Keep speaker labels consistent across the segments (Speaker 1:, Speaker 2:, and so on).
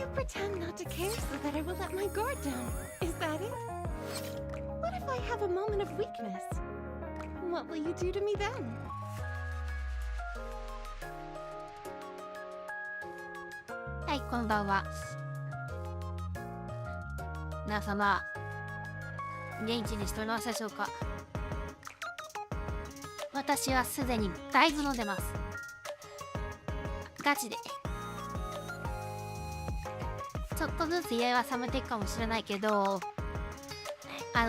Speaker 1: You pretend not to care so that I will let my guard down. Is that it? What if I have a moment of weakness? What will you do to me then?
Speaker 2: はい、こんばんは。皆様、元気にしておりますでしょうか。私はすでにだいぶ飲んでます。ガチで。ちょっとずつ家は冷めていくかもしれないけど、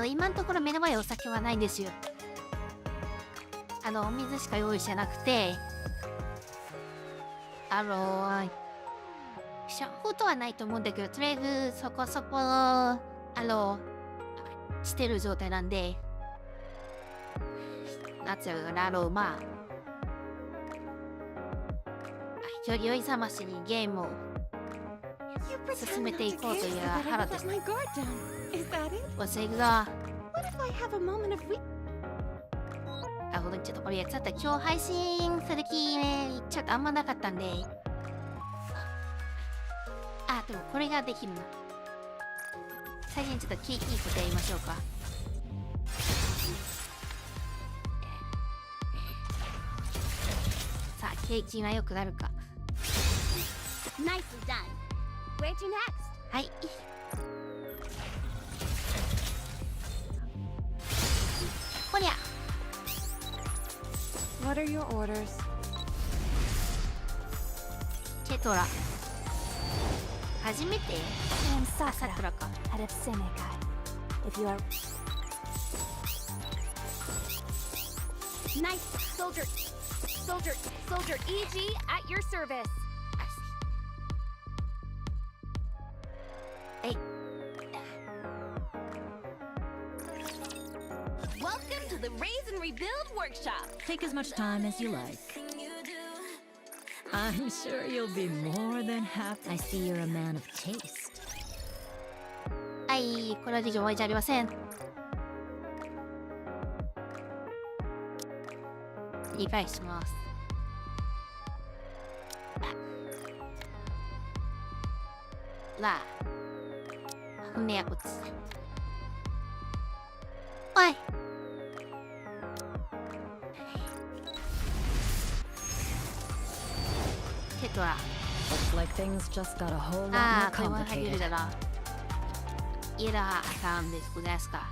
Speaker 2: 今のところ目の前にお酒はないんですよ。お水しか用意してなくて、シャンプーとはないと思うんだけど、とりあえずそこそこ、してる状態なんで、夏やからまあ、酔い覚ましにゲームを進めていこうという腹です。私が、ほどちょっとこれやっちゃった。今日配信する気、ちょっとあんまなかったんで、でもこれができるな。最初にちょっといいことやりましょうか。さあ、景気が良くなるか。はい。こりゃ。
Speaker 1: What are your orders?
Speaker 2: ケトラ。初めて
Speaker 3: さ
Speaker 2: くらか。
Speaker 3: If you are
Speaker 4: Nice soldier, EG at your service.
Speaker 2: はい。
Speaker 4: Welcome to the Raise and Rebuild workshop.
Speaker 5: Take as much time as you like. I'm sure you'll be more than happy. I see you're a man of taste.
Speaker 2: はい、これは事情終わりじゃありません。理解します。ら、目を打つ。おい。テトラ。
Speaker 5: Looks like things just got a whole lot more
Speaker 2: これも入れる
Speaker 5: complicated.
Speaker 2: だな。イラーさんですございますか。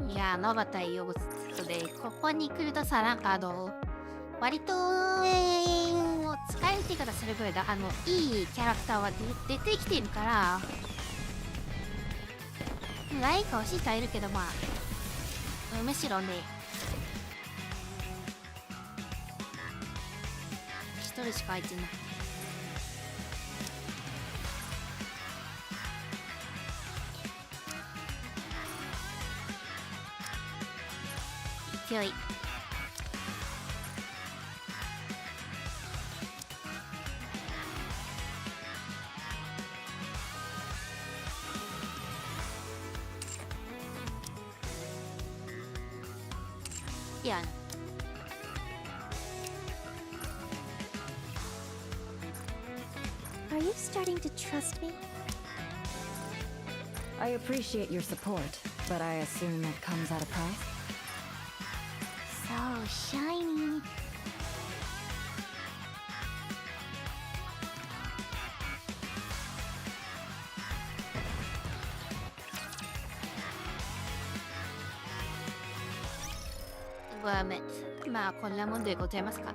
Speaker 2: いやー、ノバタイ呼ぶことで、ここに来るとさ、なんか割と、使えるって言い方するぐらいだ、いいキャラクターは出てきてるから、ライカ欲しい人はいるけど、まあ、むしろね、一人しか空いてない。勢い。いや。
Speaker 3: Are you starting to trust me?
Speaker 5: I appreciate your support, but I assume it comes at a price.
Speaker 3: So shiny.
Speaker 2: まあこんなもんでございますか。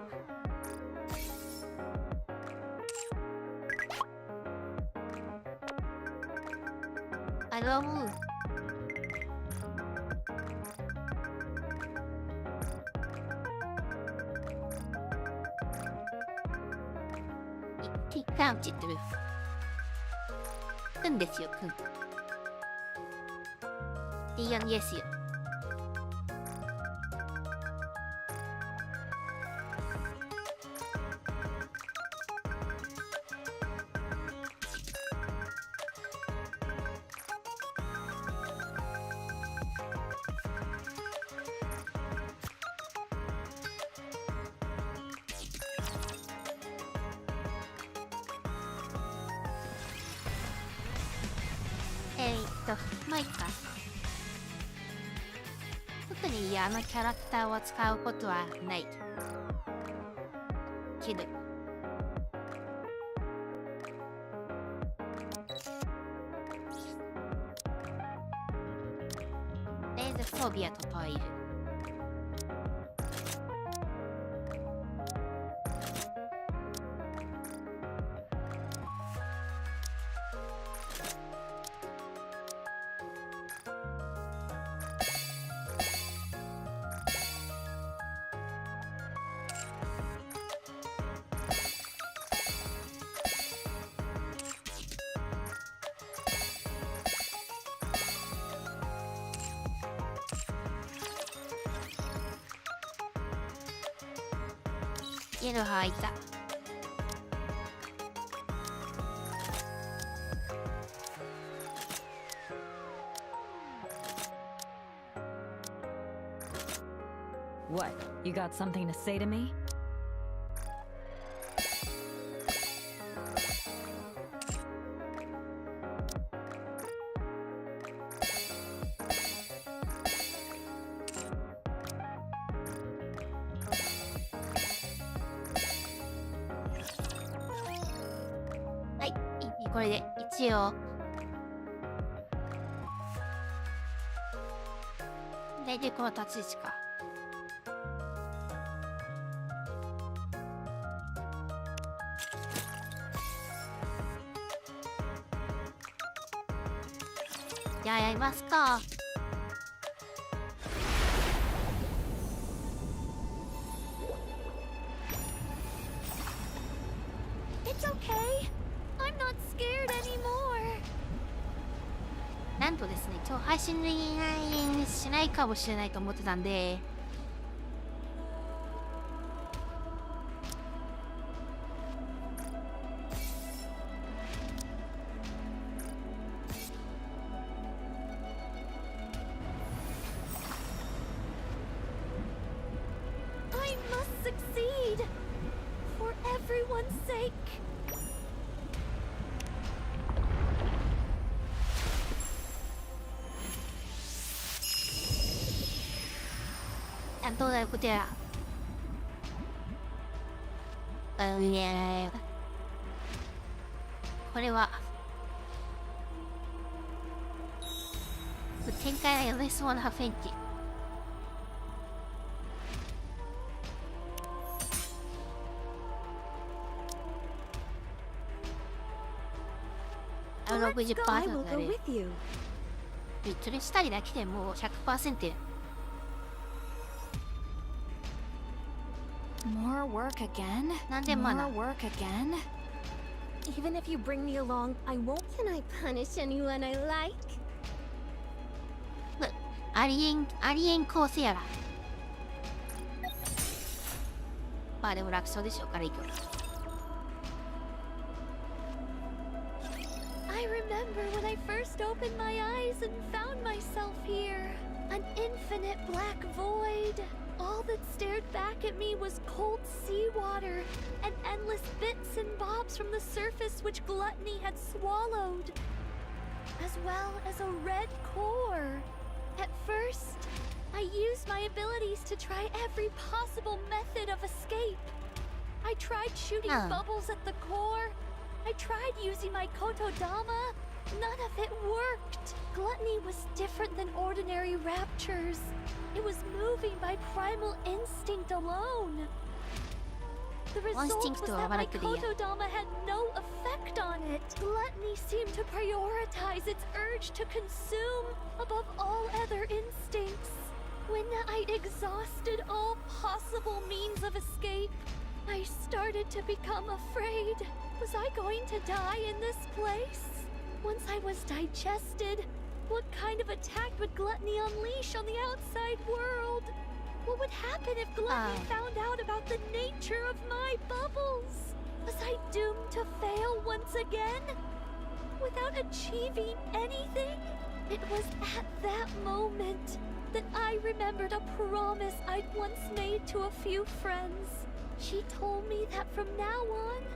Speaker 2: どうも。ティッカウチってる。くんですよ、くん。いいやんですよ。まあいいか。特に嫌なキャラクターを使うことはないけど、とりあえずフォビアとトイル。ゲル吐いた。
Speaker 5: What? You got something to say to me?
Speaker 2: これで一応大体この立ち位置か。じゃあやりますか。
Speaker 4: It's okay. I'm not scared anymore.
Speaker 2: なんとですね、今日配信しないかもしれないと思ってたんで、
Speaker 4: I must succeed. For everyone's sake.
Speaker 2: どうだろうこちら。これは展開が読めそうな雰囲気。
Speaker 3: Let's go. I will
Speaker 2: 60% だ
Speaker 3: go
Speaker 2: ね。
Speaker 3: with you.
Speaker 2: それしたりだけでもう 100%。More
Speaker 3: work again?
Speaker 2: なんでまだ
Speaker 3: More work again? Even if you bring me along, I won't.
Speaker 1: Can I punish anyone I like?
Speaker 2: ありえん構成やら。まあでも楽勝でしょうからいいけど。
Speaker 4: I remember when I first opened my eyes and found myself here. An infinite black void. All that stared back at me was cold seawater and endless bits and bobs from the surface which gluttony had swallowed, as well as a red core. At first, I used my abilities to try every possible method of escape. I tried shooting bubbles at the core. I tried using my kotodama. None of it worked. Gluttony was different than ordinary raptures. It was moving by primal instinct alone. The result was that my kotodama had no effect on it. Gluttony seemed to prioritize its urge to consume above all other instincts. When I'd exhausted all possible means of escape, I started to become afraid. Was I going to die in this place? Once I was digested, what kind of attack would gluttony unleash on the outside world? What would happen if gluttony found out about the nature of my bubbles? Was I doomed to fail once again? Without achieving anything? It was at that moment that I remembered a promise I'd once made to a few friends. She told me that from now on,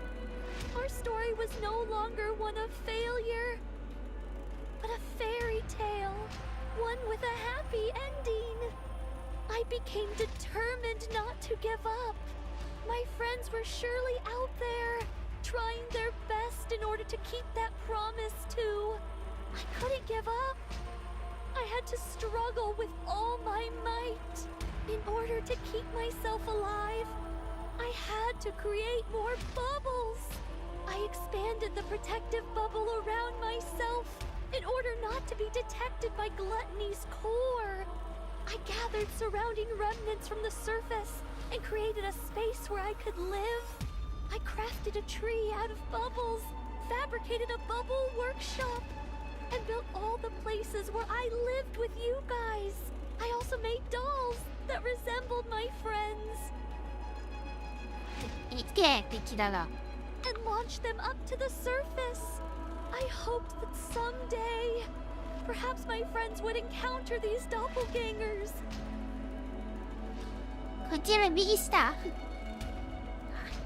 Speaker 4: our story was no longer one of failure, but a fairy tale, one with a happy ending. I became determined not to give up. My friends were surely out there, trying their best in order to keep that promise too. I couldn't give up. I had to struggle with all my might. In order to keep myself alive, I had to create more bubbles. I expanded the protective bubble around myself in order not to be detected by gluttony's core. I gathered surrounding remnants from the surface and created a space where I could live. I crafted a tree out of bubbles, fabricated a bubble workshop, and built all the places where I lived with you guys. I also made dolls that resembled my friends
Speaker 2: いつけ敵だが
Speaker 4: and launched them up to the surface. I hoped that someday, perhaps my friends would encounter these doppelgangers.
Speaker 2: こちら右下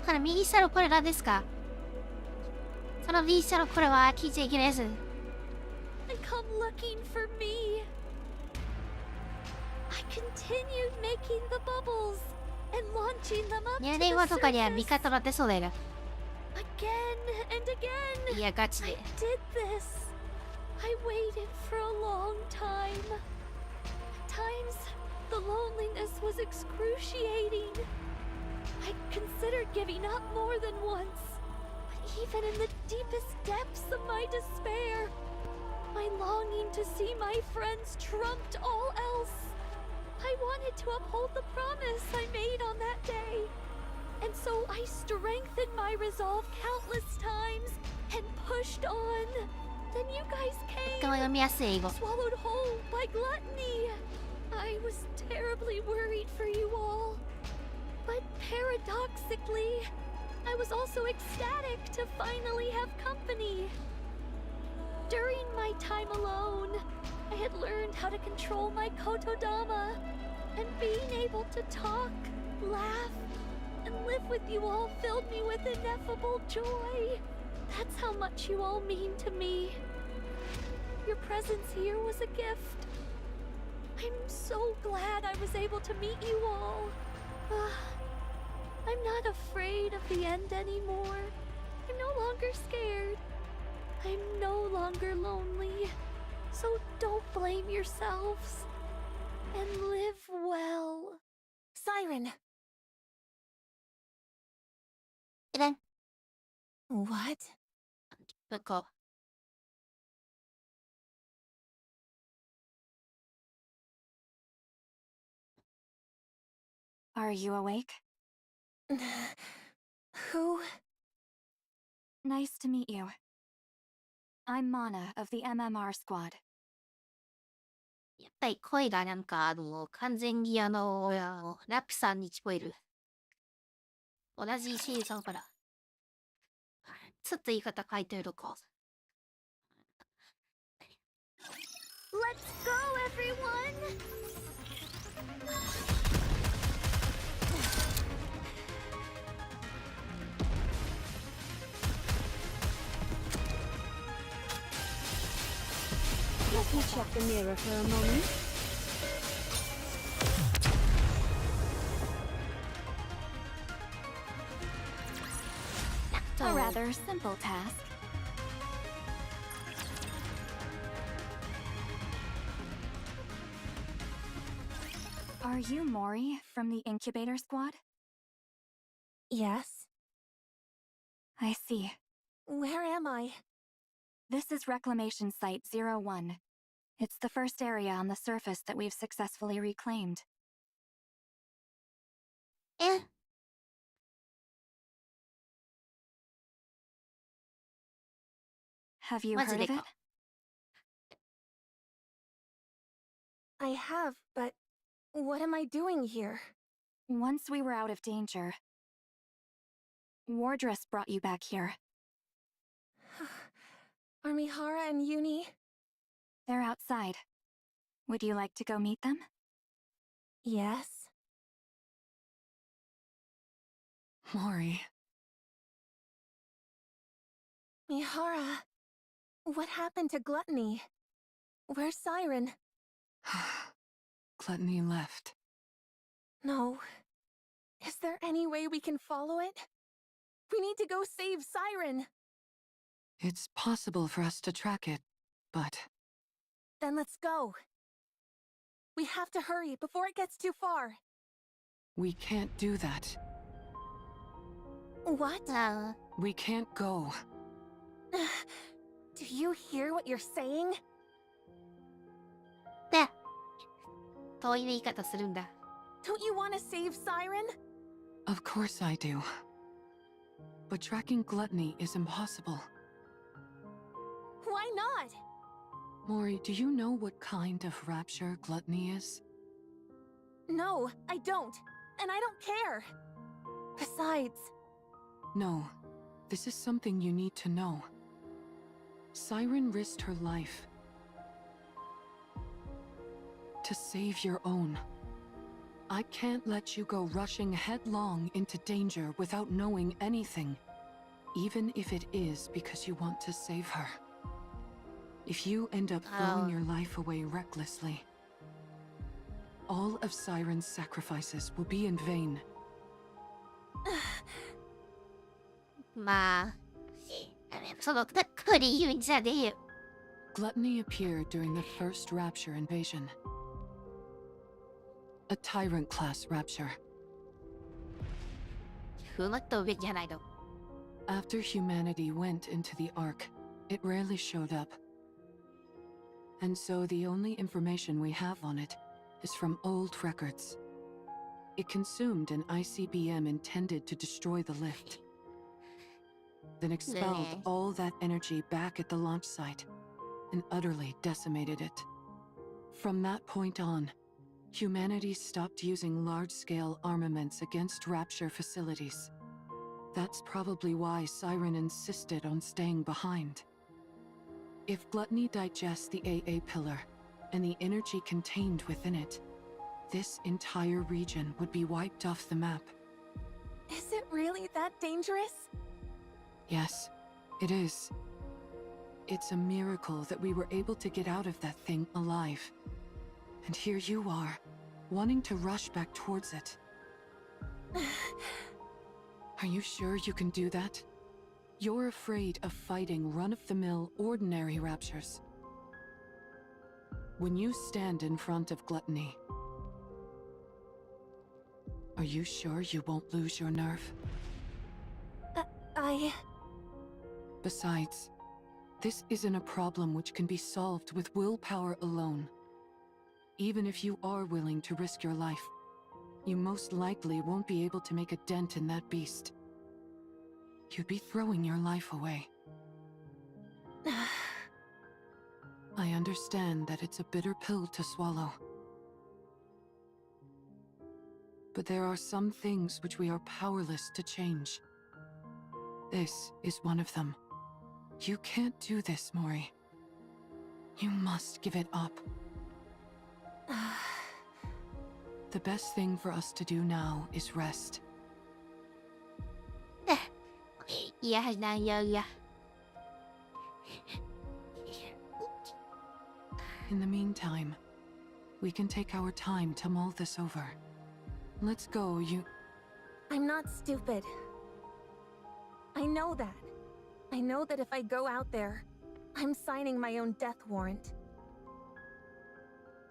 Speaker 2: これ右下のこれ何ですかその右下のこれは聞いちゃいけないです
Speaker 4: And come looking for me. I continued making the bubbles and launching them up
Speaker 2: 入
Speaker 4: to
Speaker 2: 電話
Speaker 4: the
Speaker 2: とかには味
Speaker 4: surface
Speaker 2: 方なってそうだよな
Speaker 4: again and again.
Speaker 2: いやガチ
Speaker 4: I
Speaker 2: で
Speaker 4: did this. I waited for a long time. At times, the loneliness was excruciating. I considered giving up more than once. But even in the deepest depths of my despair, my longing to see my friends trumped all else. I wanted to uphold the promise I made on that day. And so I strengthened my resolve countless times and pushed on. Then you guys
Speaker 2: が
Speaker 4: came,
Speaker 2: 読みやすい英語
Speaker 4: swallowed whole by gluttony. I was terribly worried for you all. But paradoxically, I was also ecstatic to finally have company. During my time alone, I had learned how to control my kotodama, and being able to talk, laugh, and live with you all filled me with ineffable joy. That's how much you all mean to me. Your presence here was a gift. I'm so glad I was able to meet you all. I'm not afraid of the end anymore. I'm no longer scared. I'm no longer lonely. So don't blame yourselves. And live well.
Speaker 3: Siren!
Speaker 2: えらん
Speaker 3: What?
Speaker 2: なんか
Speaker 3: Are you awake? Who? Nice to meet you. I'm Mana of the MMR squad.
Speaker 2: やっぱり声がなんか完全にラップさんに聞こえる同じ声優さんからちょっと言い方変えてるのか
Speaker 4: Let's go, everyone!
Speaker 1: Let me check the mirror for a moment.
Speaker 3: A rather simple task. Are you Mori from the incubator squad?
Speaker 1: Yes.
Speaker 3: I see.
Speaker 1: Where am I?
Speaker 3: This is Reclamation Site 01. It's the first area on the surface that we've successfully reclaimed.
Speaker 2: え
Speaker 3: Have you
Speaker 2: マジ
Speaker 3: heard
Speaker 2: で
Speaker 3: of it?
Speaker 2: か
Speaker 1: I have, but what am I doing here?
Speaker 3: Once we were out of danger, Wardress brought you back here.
Speaker 1: Are Mihara and Uni?
Speaker 3: They're outside. Would you like to go meet them?
Speaker 1: Yes.
Speaker 3: Mori.
Speaker 1: Mihara, what happened to Gluttony? Where's Siren?
Speaker 6: Gluttony left.
Speaker 1: No. Is there any way we can follow it? We need to go save Siren!
Speaker 6: It's possible for us to track it, but...
Speaker 1: Then let's go. We have to hurry before it gets too far.
Speaker 6: we can't do that.
Speaker 1: What?
Speaker 6: We can't go.
Speaker 1: Do you hear what you're saying?
Speaker 2: で、どういう言い方するんだ。
Speaker 1: Don't you want to save Siren?
Speaker 6: Of course I do. But tracking gluttony is impossible.
Speaker 1: Why not?
Speaker 6: Mori, do you know what kind of rapture gluttony is?
Speaker 1: No, I don't. And I don't care. Besides...
Speaker 6: No, this is something you need to know. Siren risked her life to save your own. I can't let you go rushing headlong into danger without knowing anything, even if it is because you want to save her. If you end up throwing your life away recklessly, all of Siren's sacrifices will be in vain.
Speaker 2: まあ、その、くり言うんじゃねえよ。
Speaker 6: Gluttony appeared during the first Rapture invasion. A Tyrant-class Rapture.
Speaker 2: ふむっと上じゃないの。
Speaker 6: After humanity went into the Ark, it rarely showed up. And so the only information we have on it is from old records. It consumed an ICBM intended to destroy the lift, then expelled all that energy back at the launch site and utterly decimated it. From that point on, humanity stopped using large-scale armaments against Rapture facilities. That's probably why Siren insisted on staying behind. If Gluttony digests the AA pillar and the energy contained within it, this entire region would be wiped off the map.
Speaker 1: Is it really that dangerous?
Speaker 6: Yes, it is. It's a miracle that we were able to get out of that thing alive. And here you are, wanting to rush back towards it. Are you sure you can do that? You're afraid of fighting run-of-the-mill ordinary raptures. When you stand in front of Gluttony, are you sure you won't lose your nerve? Besides, this isn't a problem which can be solved with willpower alone. Even if you are willing to risk your life, you most likely won't be able to make a dent in that beast. You'd be throwing your life away. I understand that it's a bitter pill to swallow. But there are some things which we are powerless to change. This is one of them. You can't do this, Mori. You must give it up. The best thing for us to do now is rest.
Speaker 2: いや、なんやいや。
Speaker 6: In the meantime, we can take our time to mull this over. Let's go, you...
Speaker 1: I'm not stupid. I know that. I know that if I go out there, I'm signing my own death warrant.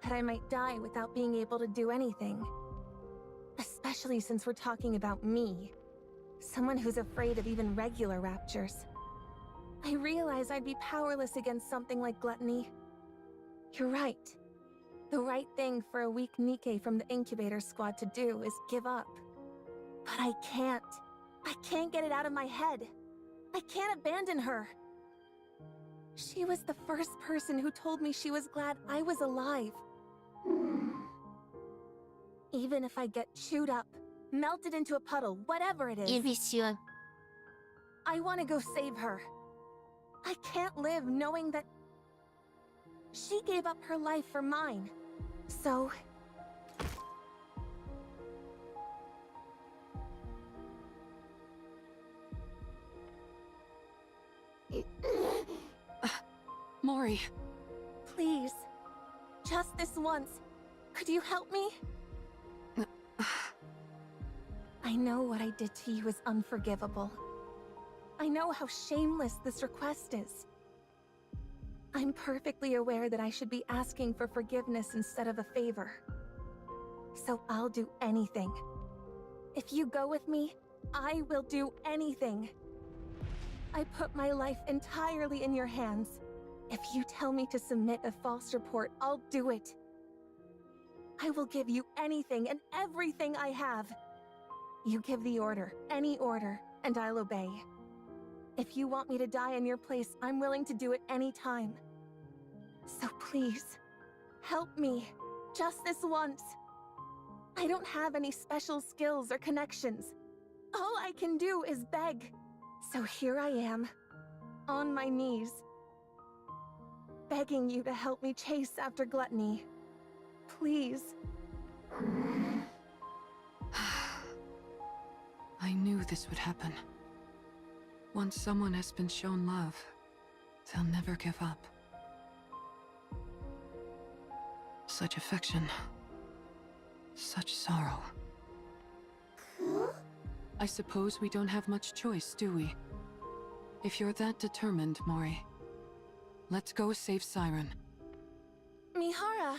Speaker 1: That I might die without being able to do anything. Especially since we're talking about me. Someone who's afraid of even regular raptures. I realize I'd be powerless against something like Gluttony. You're right. The right thing for a weak Nikke from the incubator squad to do is give up. But I can't. I can't get it out of my head. I can't abandon her. She was the first person who told me she was glad I was alive. Even if I get chewed up, melted into a puddle, whatever it is,
Speaker 2: 指しゅん。
Speaker 1: I want to go save her. I can't live knowing that she gave up her life for mine. So...
Speaker 6: Mori.
Speaker 1: Please, Just this once. Could you help me? I know what I did to you is unforgivable. I know how shameless this request is. I'm perfectly aware that I should be asking for forgiveness instead of a favor. So I'll do anything. If you go with me, I will do anything. I put my life entirely in your hands. If you tell me to submit a false report, I'll do it. I will give you anything and everything I have. You give the order, any order, and I'll obey. If you want me to die in your place, I'm willing to do it any time. So please, help me, just this once. I don't have any special skills or connections. All I can do is beg. So here I am, on my knees, begging you to help me chase after gluttony. Please.
Speaker 6: I knew this would happen. Once someone has been shown love, they'll never give up. Such affection. Such sorrow. I suppose we don't have much choice, do we? If you're that determined, Mori, let's go save Siren.
Speaker 1: Mihara.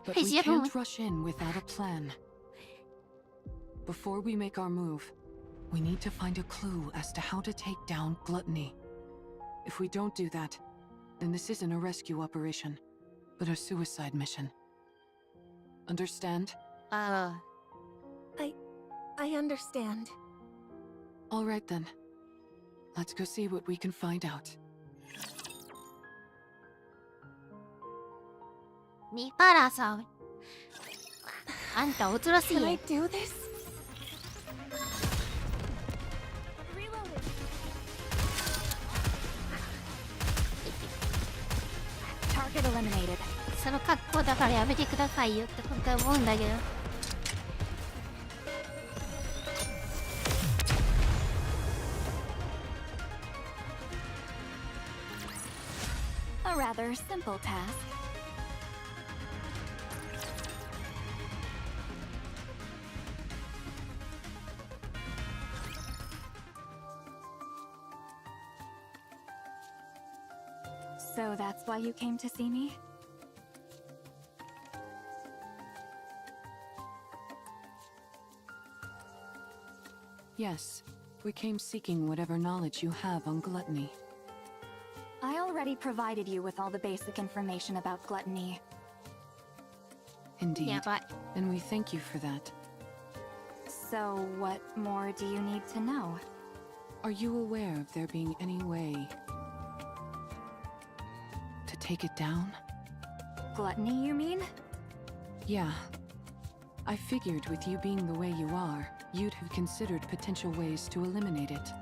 Speaker 6: But we can't rush in without a plan. Before we make our move, we need to find a clue as to how to take down Gluttony. If we don't do that, then this isn't a rescue operation, but a suicide mission. Understand?
Speaker 1: I understand.
Speaker 6: All right then. Let's go see what we can find out.
Speaker 2: ミパラさん、あんたおとなしい
Speaker 1: Can I
Speaker 2: ね。
Speaker 1: do this?
Speaker 3: Target eliminated.
Speaker 2: その格好だからやめてくださいよって今回思うんだけど。
Speaker 3: A rather simple task. So that's why you came to see me?
Speaker 6: Yes, we came seeking whatever knowledge you have on gluttony.
Speaker 3: I already provided you with all the basic information about gluttony.
Speaker 6: Indeed.
Speaker 2: やばい。
Speaker 6: And we thank you for that.
Speaker 3: So what more do you need to know?
Speaker 6: Are you aware of there being any way to take it down?
Speaker 3: Gluttony, you mean?
Speaker 6: Yeah. I figured with you being the way you are, you'd have considered potential ways to eliminate it.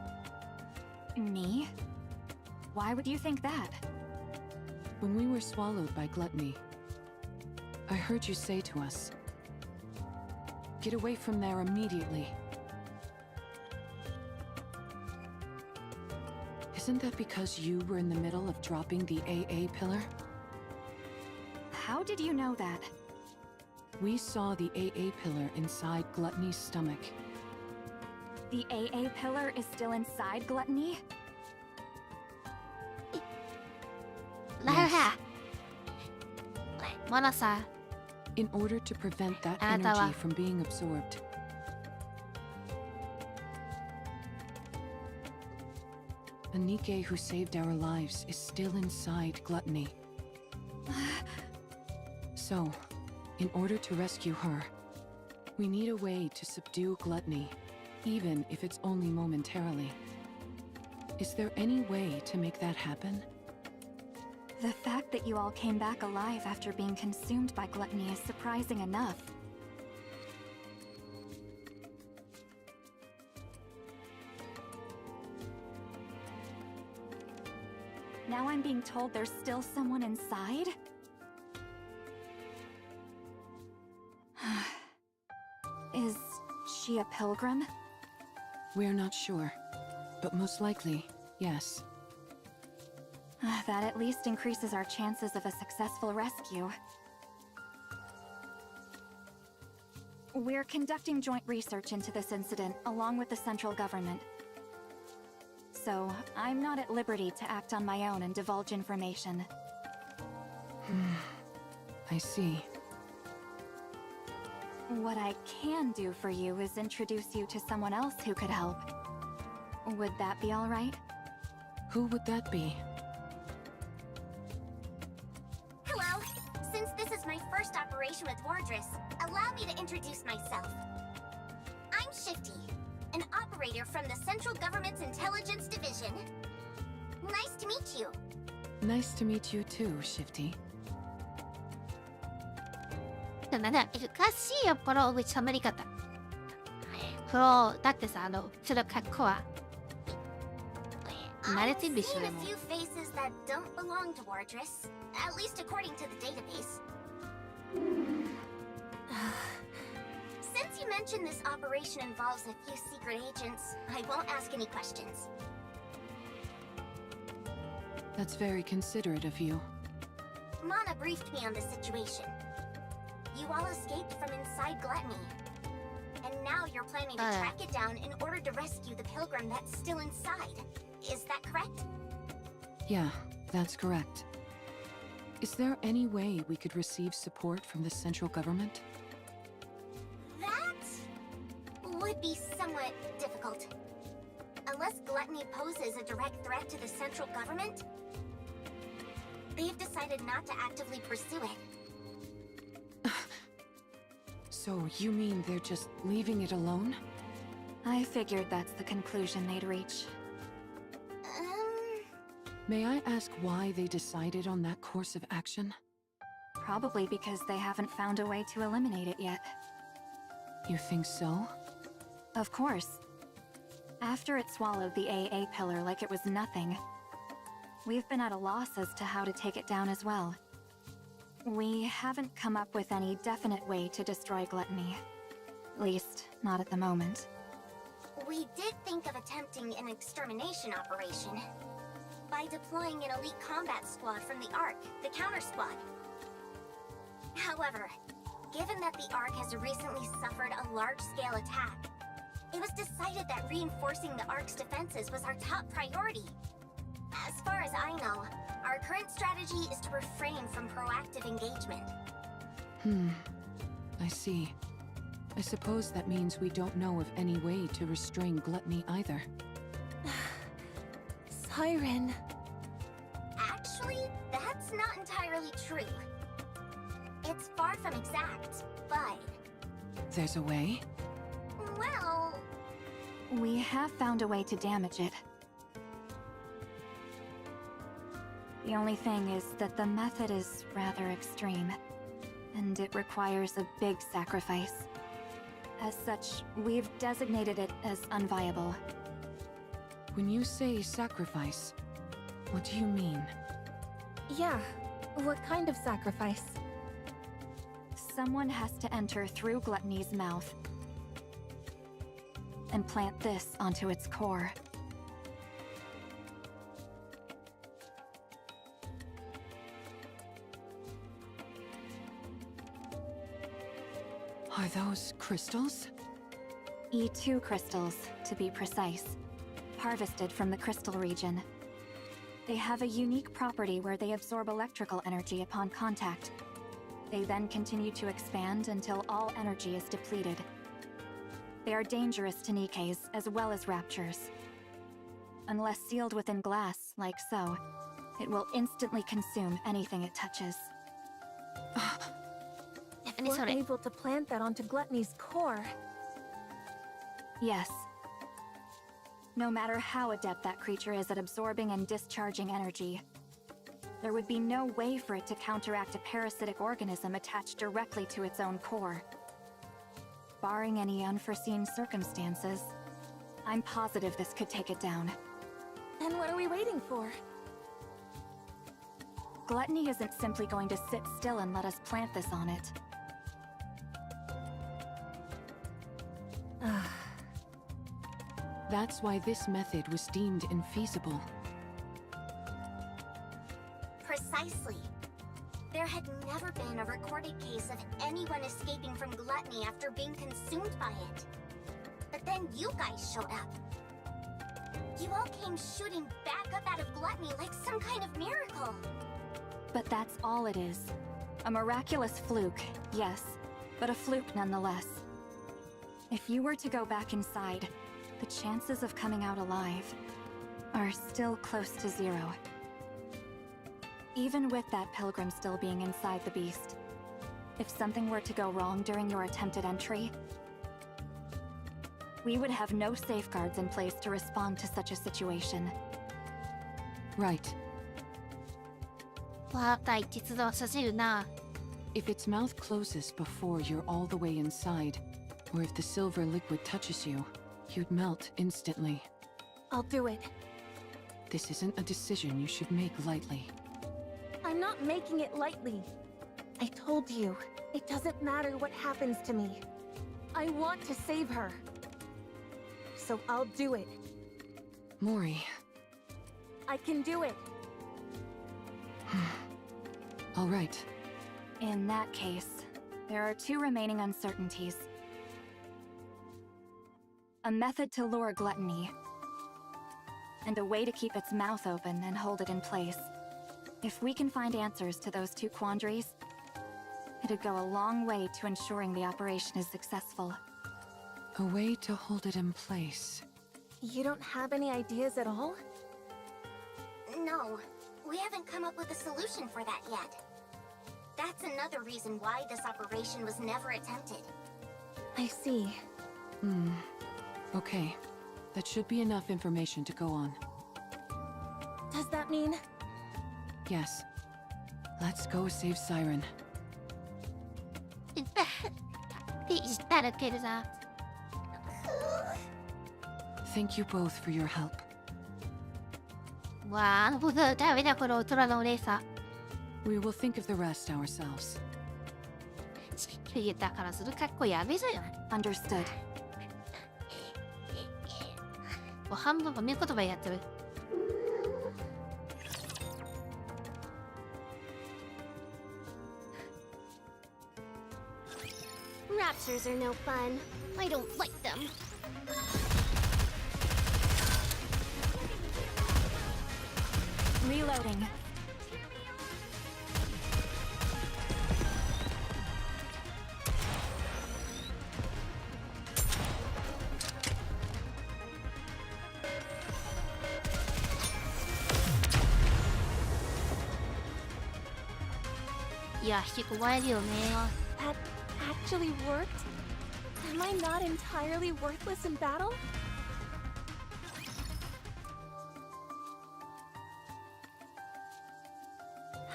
Speaker 3: Me? Why would you think that?
Speaker 6: When we were swallowed by gluttony, I heard you say to us, "Get away from there immediately." Isn't that because you were in the middle of dropping the AA pillar?
Speaker 3: How did you know that?
Speaker 6: We saw the AA pillar inside Gluttony's stomach.
Speaker 3: The AA pillar is still inside gluttony?
Speaker 2: ラルハ。モナさ、
Speaker 6: In order to prevent that
Speaker 2: あなたは
Speaker 6: energy from being absorbed. The Nikke who saved our lives is still inside Gluttony. So, in order to rescue her, we need a way to subdue Gluttony, even if it's only momentarily. Is there any way to make that happen?
Speaker 3: The fact that you all came back alive after being consumed by gluttony is surprising enough. Now I'm being told there's still someone inside? Is she a pilgrim?
Speaker 6: We're not sure, but most likely, yes.
Speaker 3: That at least increases our chances of a successful rescue. We're conducting joint research into this incident along with the central government. So, I'm not at liberty to act on my own and divulge information.
Speaker 6: I see.
Speaker 3: What I can do for you is introduce you to someone else who could help. Would that be all right?
Speaker 6: Who would that be?
Speaker 7: Hello. Since this is my first operation with Wardress, allow me to introduce myself. I'm Shifty, an operator from the Central Government's Intelligence Division. Nice to meet you.
Speaker 6: Nice to meet you too, Shifty.
Speaker 2: なんだ、難しいよ、プロ、喋り方。プロ、だってさ、ちょっと格好は。慣れ
Speaker 7: I've
Speaker 2: てるでしょ、
Speaker 7: seen
Speaker 2: で
Speaker 7: a
Speaker 2: も。
Speaker 7: few faces that don't belong to Wardress, at least according to the database. Since you mentioned this operation involves a few secret agents, I won't ask any questions.
Speaker 6: That's very considerate of you.
Speaker 7: Mana briefed me on the situation. You all escaped from inside Gluttony. And now you're planning to track it down in order to rescue the pilgrim that's still inside. Is that correct?
Speaker 6: Yeah, that's correct. Is there any way we could receive support from the central government?
Speaker 7: That would be somewhat difficult. Unless Gluttony poses a direct threat to the central government, they've decided not to actively pursue it.
Speaker 6: So you mean they're just leaving it alone?
Speaker 3: I figured that's the conclusion they'd reach.
Speaker 6: May I ask why they decided on that course of action?
Speaker 3: Probably because they haven't found a way to eliminate it yet.
Speaker 6: You think so?
Speaker 3: Of course. After it swallowed the AA pillar like it was nothing, we've been at a loss as to how to take it down as well. We haven't come up with any definite way to destroy Gluttony. At least, not at the moment.
Speaker 7: We did think of attempting an extermination operation by deploying an elite combat squad from the Ark, the counter squad. However, given that the Ark has recently suffered a large-scale attack, it was decided that reinforcing the Ark's defenses was our top priority. As far as I know, our current strategy is to refrain from proactive engagement.
Speaker 6: I see. I suppose that means we don't know of any way to restrain Gluttony either.
Speaker 1: Siren.
Speaker 7: Actually, that's not entirely true. It's far from exact, but...
Speaker 6: There's a way?
Speaker 7: Well...
Speaker 3: We have found a way to damage it. The only thing is that the method is rather extreme, and it requires a big sacrifice. As such, we've designated it as unviable.
Speaker 6: When you say sacrifice, what do you mean?
Speaker 1: Yeah, what kind of sacrifice?
Speaker 3: Someone has to enter through Gluttony's mouth and plant this onto its core.
Speaker 6: Are those crystals?
Speaker 3: E2 crystals, to be precise, harvested from the crystal region. They have a unique property where they absorb electrical energy upon contact. They then continue to expand until all energy is depleted. They are dangerous to Nikkes as well as raptures. Unless sealed within glass, like so, it will instantly consume anything it touches.
Speaker 1: If we're able to plant that onto Gluttony's core...
Speaker 3: Yes. No matter how adept that creature is at absorbing and discharging energy, there would be no way for it to counteract a parasitic organism attached directly to its own core. Barring any unforeseen circumstances, I'm positive this could take it down.
Speaker 1: Then what are we waiting for?
Speaker 3: Gluttony isn't simply going to sit still and let us plant this on it.
Speaker 6: That's why this method was deemed infeasible.
Speaker 7: Precisely. There had never been a recorded case of anyone escaping from gluttony after being consumed by it. But then you guys showed up. You all came shooting back up out of gluttony like some kind of miracle.
Speaker 3: But that's all it is. A miraculous fluke, yes, but a fluke nonetheless. If you were to go back inside, the chances of coming out alive are still close to 0. Even with that pilgrim still being inside the beast, if something were to go wrong during your attempted entry, we would have no safeguards in place to respond to such a situation.
Speaker 6: Right.
Speaker 2: わかった実動させるな。
Speaker 6: If its mouth closes before you're all the way inside, or if the silver liquid touches you, you'd melt instantly.
Speaker 1: I'll do it.
Speaker 6: This isn't a decision you should make lightly.
Speaker 1: I'm not making it lightly. I told you, it doesn't matter what happens to me. I want to save her. So I'll do it.
Speaker 6: Mori.
Speaker 1: I can do it.
Speaker 6: All right.
Speaker 3: In that case, there are 2 remaining uncertainties. A method to lure gluttony, and a way to keep its mouth open and hold it in place. If we can find answers to those 2 quandaries, it'd go a long way to ensuring the operation is successful.
Speaker 6: A way to hold it in place.
Speaker 1: You don't have any ideas at all?
Speaker 7: No, we haven't come up with a solution for that yet. That's another reason why this operation was never attempted.
Speaker 1: I see.
Speaker 6: Okay. That should be enough information to go on.
Speaker 1: Does that mean?
Speaker 6: Yes. Let's go save Siren.
Speaker 2: って言ったらけどさ。
Speaker 6: Thank you both for your help.
Speaker 2: わあ、僕はダメだこの大人のお姉さん。
Speaker 6: We will think of the rest ourselves.
Speaker 2: だからする格好やべえじゃん。
Speaker 3: Understood.
Speaker 2: もう半分褒め言葉やってる。
Speaker 4: Raptures are no fun. I don't like them.
Speaker 3: Reloading.
Speaker 2: Yeah, 引き込まれるよね。
Speaker 1: That actually worked? Am I not entirely worthless in battle?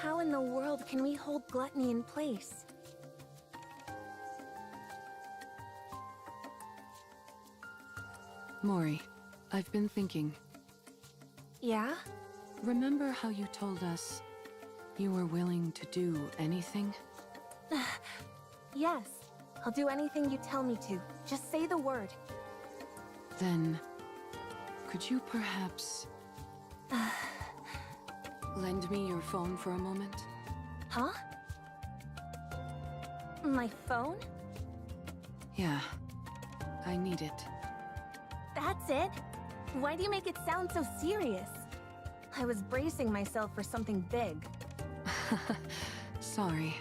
Speaker 1: How in the world can we hold gluttony in place?
Speaker 6: Mori, I've been thinking.
Speaker 1: Yeah?
Speaker 6: Remember how you told us you were willing to do anything?
Speaker 1: Yes. I'll do anything you tell me to. Just say the word.
Speaker 6: Then, could you perhaps lend me your phone for a moment?
Speaker 1: Huh? My phone?
Speaker 6: Yeah, I need it.
Speaker 1: That's it? Why do you make it sound so serious? I was bracing myself for something big.
Speaker 6: Sorry.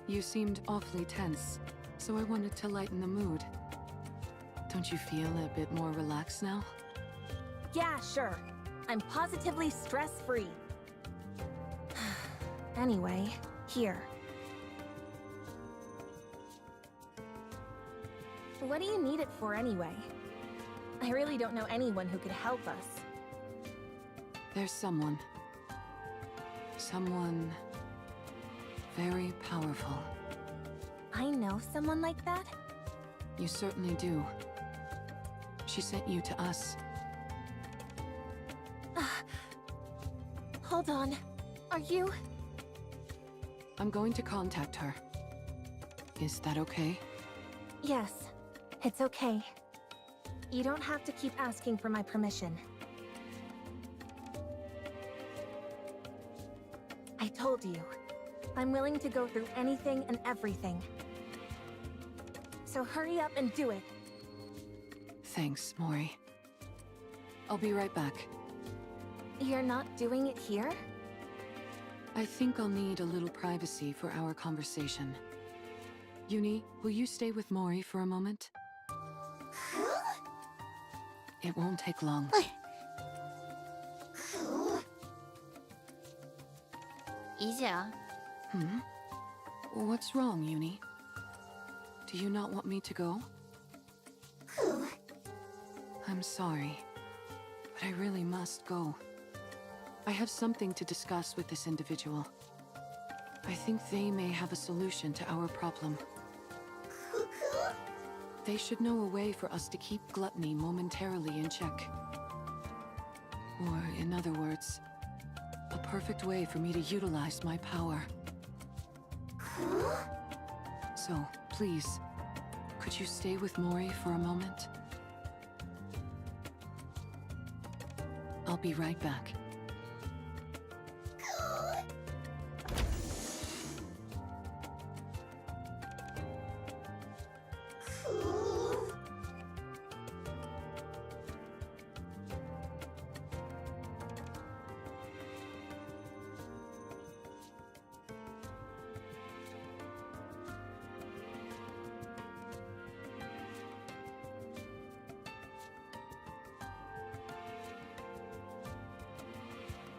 Speaker 6: You seemed awfully tense, so I wanted to lighten the mood. Don't you feel a bit more relaxed now?
Speaker 1: Yeah, sure. I'm positively stress-free. Anyway, here. What do you need it for anyway? I really don't know anyone who could help us.
Speaker 6: There's someone. Someone very powerful.
Speaker 1: I know someone like that?
Speaker 6: You certainly do. She sent you to us.
Speaker 1: Hold on. Are you?
Speaker 6: I'm going to contact her. Is that okay?
Speaker 1: Yes, it's okay. You don't have to keep asking for my permission. I told you, I'm willing to go through anything and everything. So hurry up and do it.
Speaker 6: Thanks, Mori. I'll be right back.
Speaker 1: You're not doing it here?
Speaker 6: I think I'll need a little privacy for our conversation. Uni, will you stay with Mori for a moment? It won't take long.
Speaker 2: いいじゃん。
Speaker 6: Hmm? What's wrong, Uni? Do you not want me to go? I'm sorry, but I really must go. I have something to discuss with this individual. I think they may have a solution to our problem. They should know a way for us to keep gluttony momentarily in check. Or, in other words, a perfect way for me to utilize my power. So, please, could you stay with Mori for a moment? I'll be right back.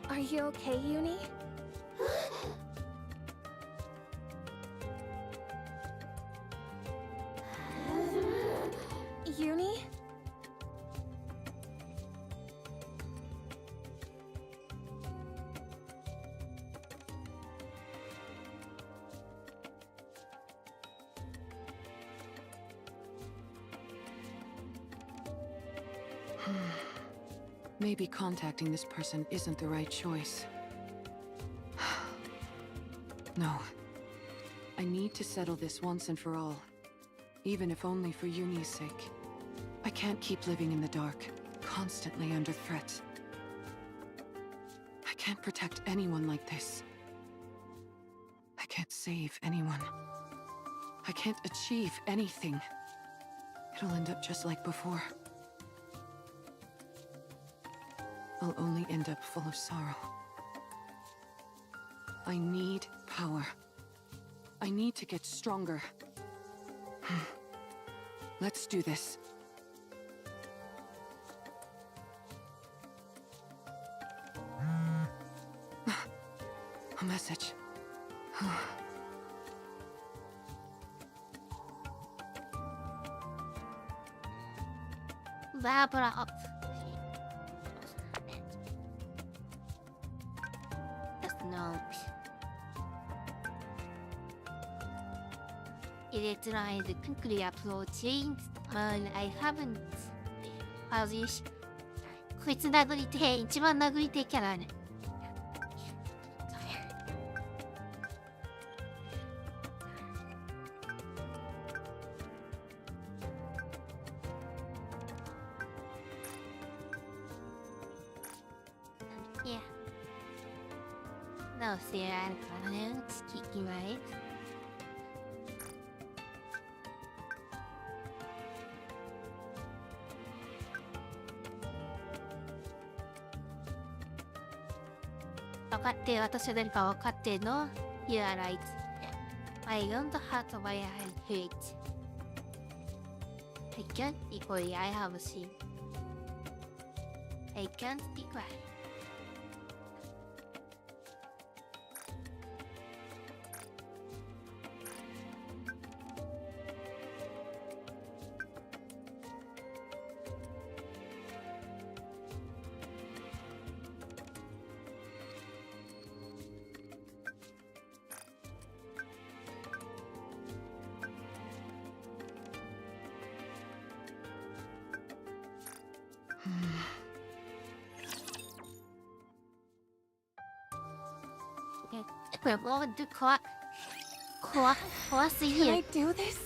Speaker 1: Are you okay, Uni? Uni?
Speaker 6: Maybe contacting this person isn't the right choice. No. I need to settle this once and for all. Even if only for Uni's sake. I can't keep living in the dark, constantly under threat. I can't protect anyone like this. I can't save anyone. I can't achieve anything. It'll end up just like before. I'll only end up full of sorrow. I need power. I need to get stronger. Let's do this. A message.
Speaker 2: Barbara up. No. It tried quickly approaching, and I haven't. あ、よし。こいつ殴りてえ、一番殴りてえキャラね。いや。どうせあるからね、聞きまえ。分かって、私は誰か分かってんの ?You are right. I don't have to buy a hate. I can't equally I have seen. I can't be quiet. We're going to怖すぎ
Speaker 1: Can I
Speaker 2: る。
Speaker 1: do this?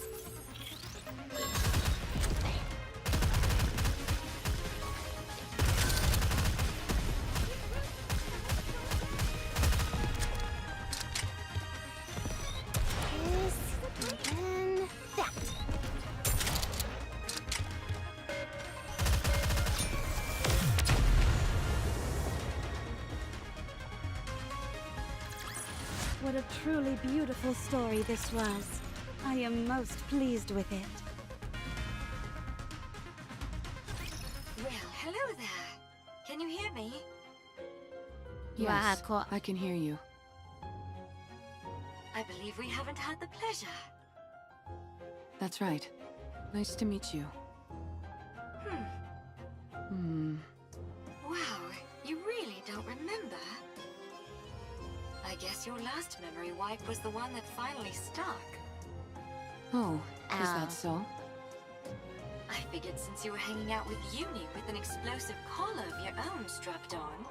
Speaker 8: What a truly beautiful story this was. I am most pleased with it.
Speaker 9: Well, hello there. Can you hear me?
Speaker 6: Yes,
Speaker 2: cool.
Speaker 6: I can hear you.
Speaker 9: I believe we haven't had the pleasure.
Speaker 6: That's right. Nice to meet you.
Speaker 9: Wow, you really don't remember? I guess your last memory wipe was the one that finally stuck.
Speaker 6: Oh, is that so?
Speaker 9: I figured since you were hanging out with Uni with an explosive collar of your own strapped on,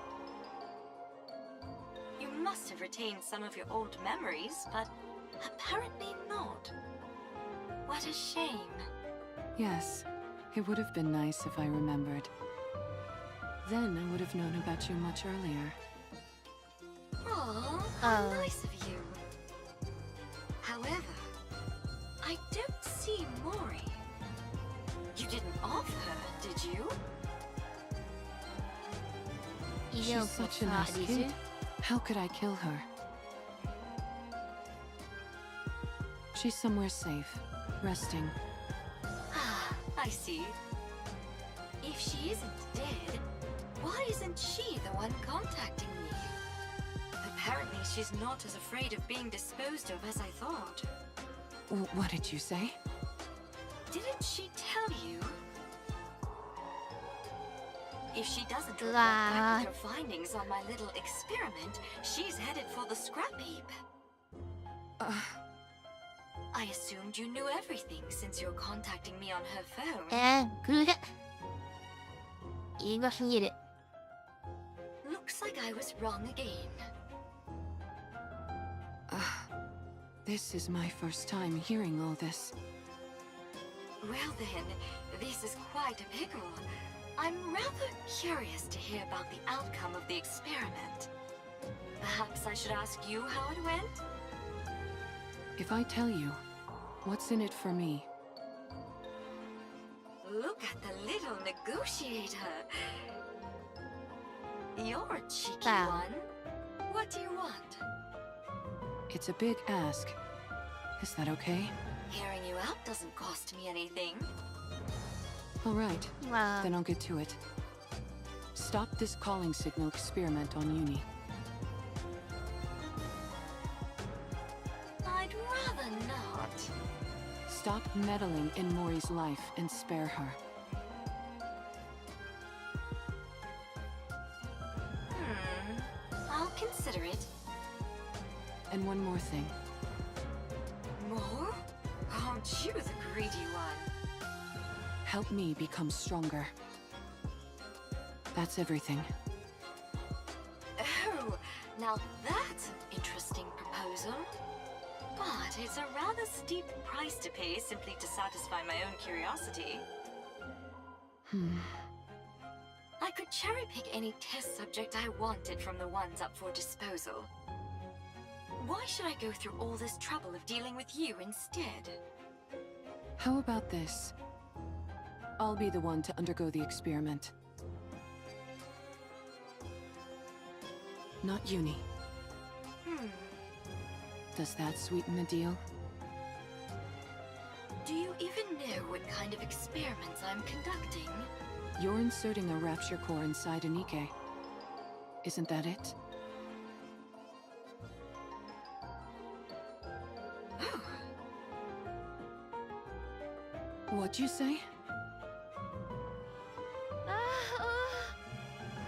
Speaker 9: you must have retained some of your old memories, but apparently not. What a shame.
Speaker 6: Yes, it would have been nice if I remembered. Then I would have known about you much earlier.
Speaker 9: Aw, how nice of you. However, I don't see Mori. You didn't off her, did you?
Speaker 6: She's such a nice kid. How could I kill her? She's somewhere safe, resting.
Speaker 9: Ah, I see. If she isn't dead, why isn't she the one contacting me? Apparently she's not as afraid of being disposed of as I thought.
Speaker 6: What did you say?
Speaker 9: Didn't she tell you? If she doesn't report back with her findings on my little experiment, she's headed for the scrap heap. I assumed you knew everything since you're contacting me on her phone.
Speaker 2: 偶然英語すぎる。
Speaker 9: Looks like I was wrong again.
Speaker 6: This is my first time hearing all this.
Speaker 9: Well then, this is quite a pickle. I'm rather curious to hear about the outcome of the experiment. Perhaps I should ask you how it went?
Speaker 6: If I tell you, what's in it for me?
Speaker 9: Look at the little negotiator. You're a cheeky one. What do you want?
Speaker 6: It's a big ask. Is that okay?
Speaker 9: Hearing you out doesn't cost me anything.
Speaker 6: All right, then I'll get to it. Stop this calling signal experiment on Uni.
Speaker 9: I'd rather not.
Speaker 6: Stop meddling in Mori's life and spare her.
Speaker 9: I'll consider it.
Speaker 6: And one more thing.
Speaker 9: More? Aren't you the greedy one?
Speaker 6: Help me become stronger. That's everything.
Speaker 9: Oh, now that's an interesting proposal. But it's a rather steep price to pay simply to satisfy my own curiosity. I could cherry-pick any test subject I wanted from the ones up for disposal. Why should I go through all this trouble of dealing with you instead?
Speaker 6: How about this? I'll be the one to undergo the experiment. Not Uni. Does that sweeten the deal?
Speaker 9: Do you even know what kind of experiments I'm conducting?
Speaker 6: You're inserting a rapture core inside a Nikke. Isn't that it? What'd you say?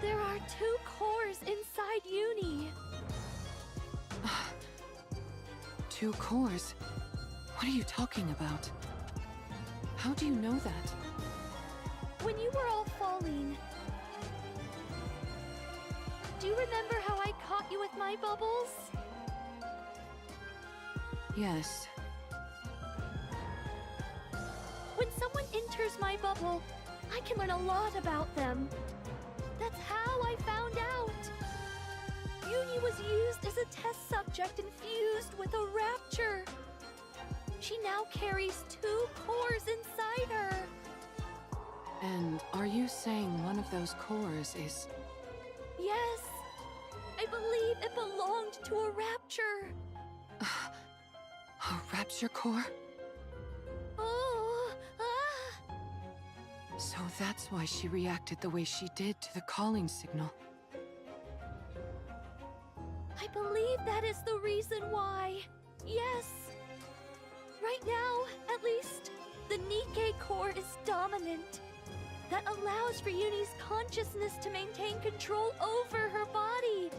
Speaker 4: There are 2 cores inside Uni.
Speaker 6: 2 cores? What are you talking about? How do you know that?
Speaker 4: When you were all falling, do you remember how I caught you with my bubbles?
Speaker 6: Yes.
Speaker 4: When someone enters my bubble, I can learn a lot about them. That's how I found out. Uni was used as a test subject infused with a rapture. She now carries 2 cores inside her.
Speaker 6: And are you saying one of those cores is...
Speaker 4: Yes. I believe it belonged to a rapture.
Speaker 6: rapture core?
Speaker 4: Oh,
Speaker 6: So that's why she reacted the way she did to the calling signal.
Speaker 4: I believe that is the reason why. Yes. Right now, at least, the Nikke core is dominant. That allows for Uni's consciousness to maintain control over her body.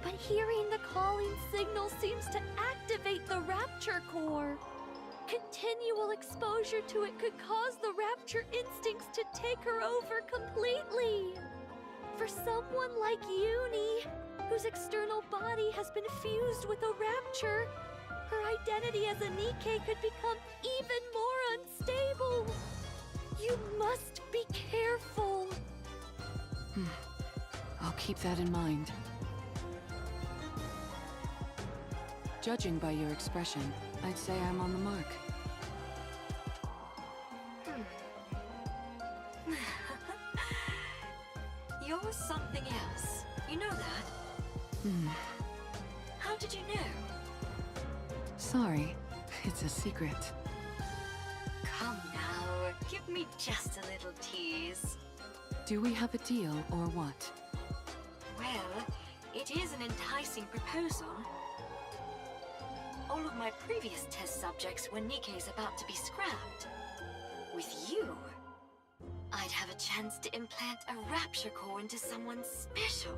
Speaker 4: But hearing the calling signal seems to activate the rapture core. Continual exposure to it could cause the rapture instincts to take her over completely. For someone like Uni, whose external body has been fused with a rapture, her identity as a Nikke could become even more unstable. You must be careful.
Speaker 6: I'll keep that in mind. Judging by your expression, I'd say I'm on the mark.
Speaker 9: You're something else. You know that? How did you know?
Speaker 6: Sorry, it's a secret.
Speaker 9: Come now, give me just a little tease.
Speaker 6: Do we have a deal or what?
Speaker 9: Well, it is an enticing proposal. All of my previous test subjects were Nikke's about to be scrapped. With you, I'd have a chance to implant a rapture core into someone special.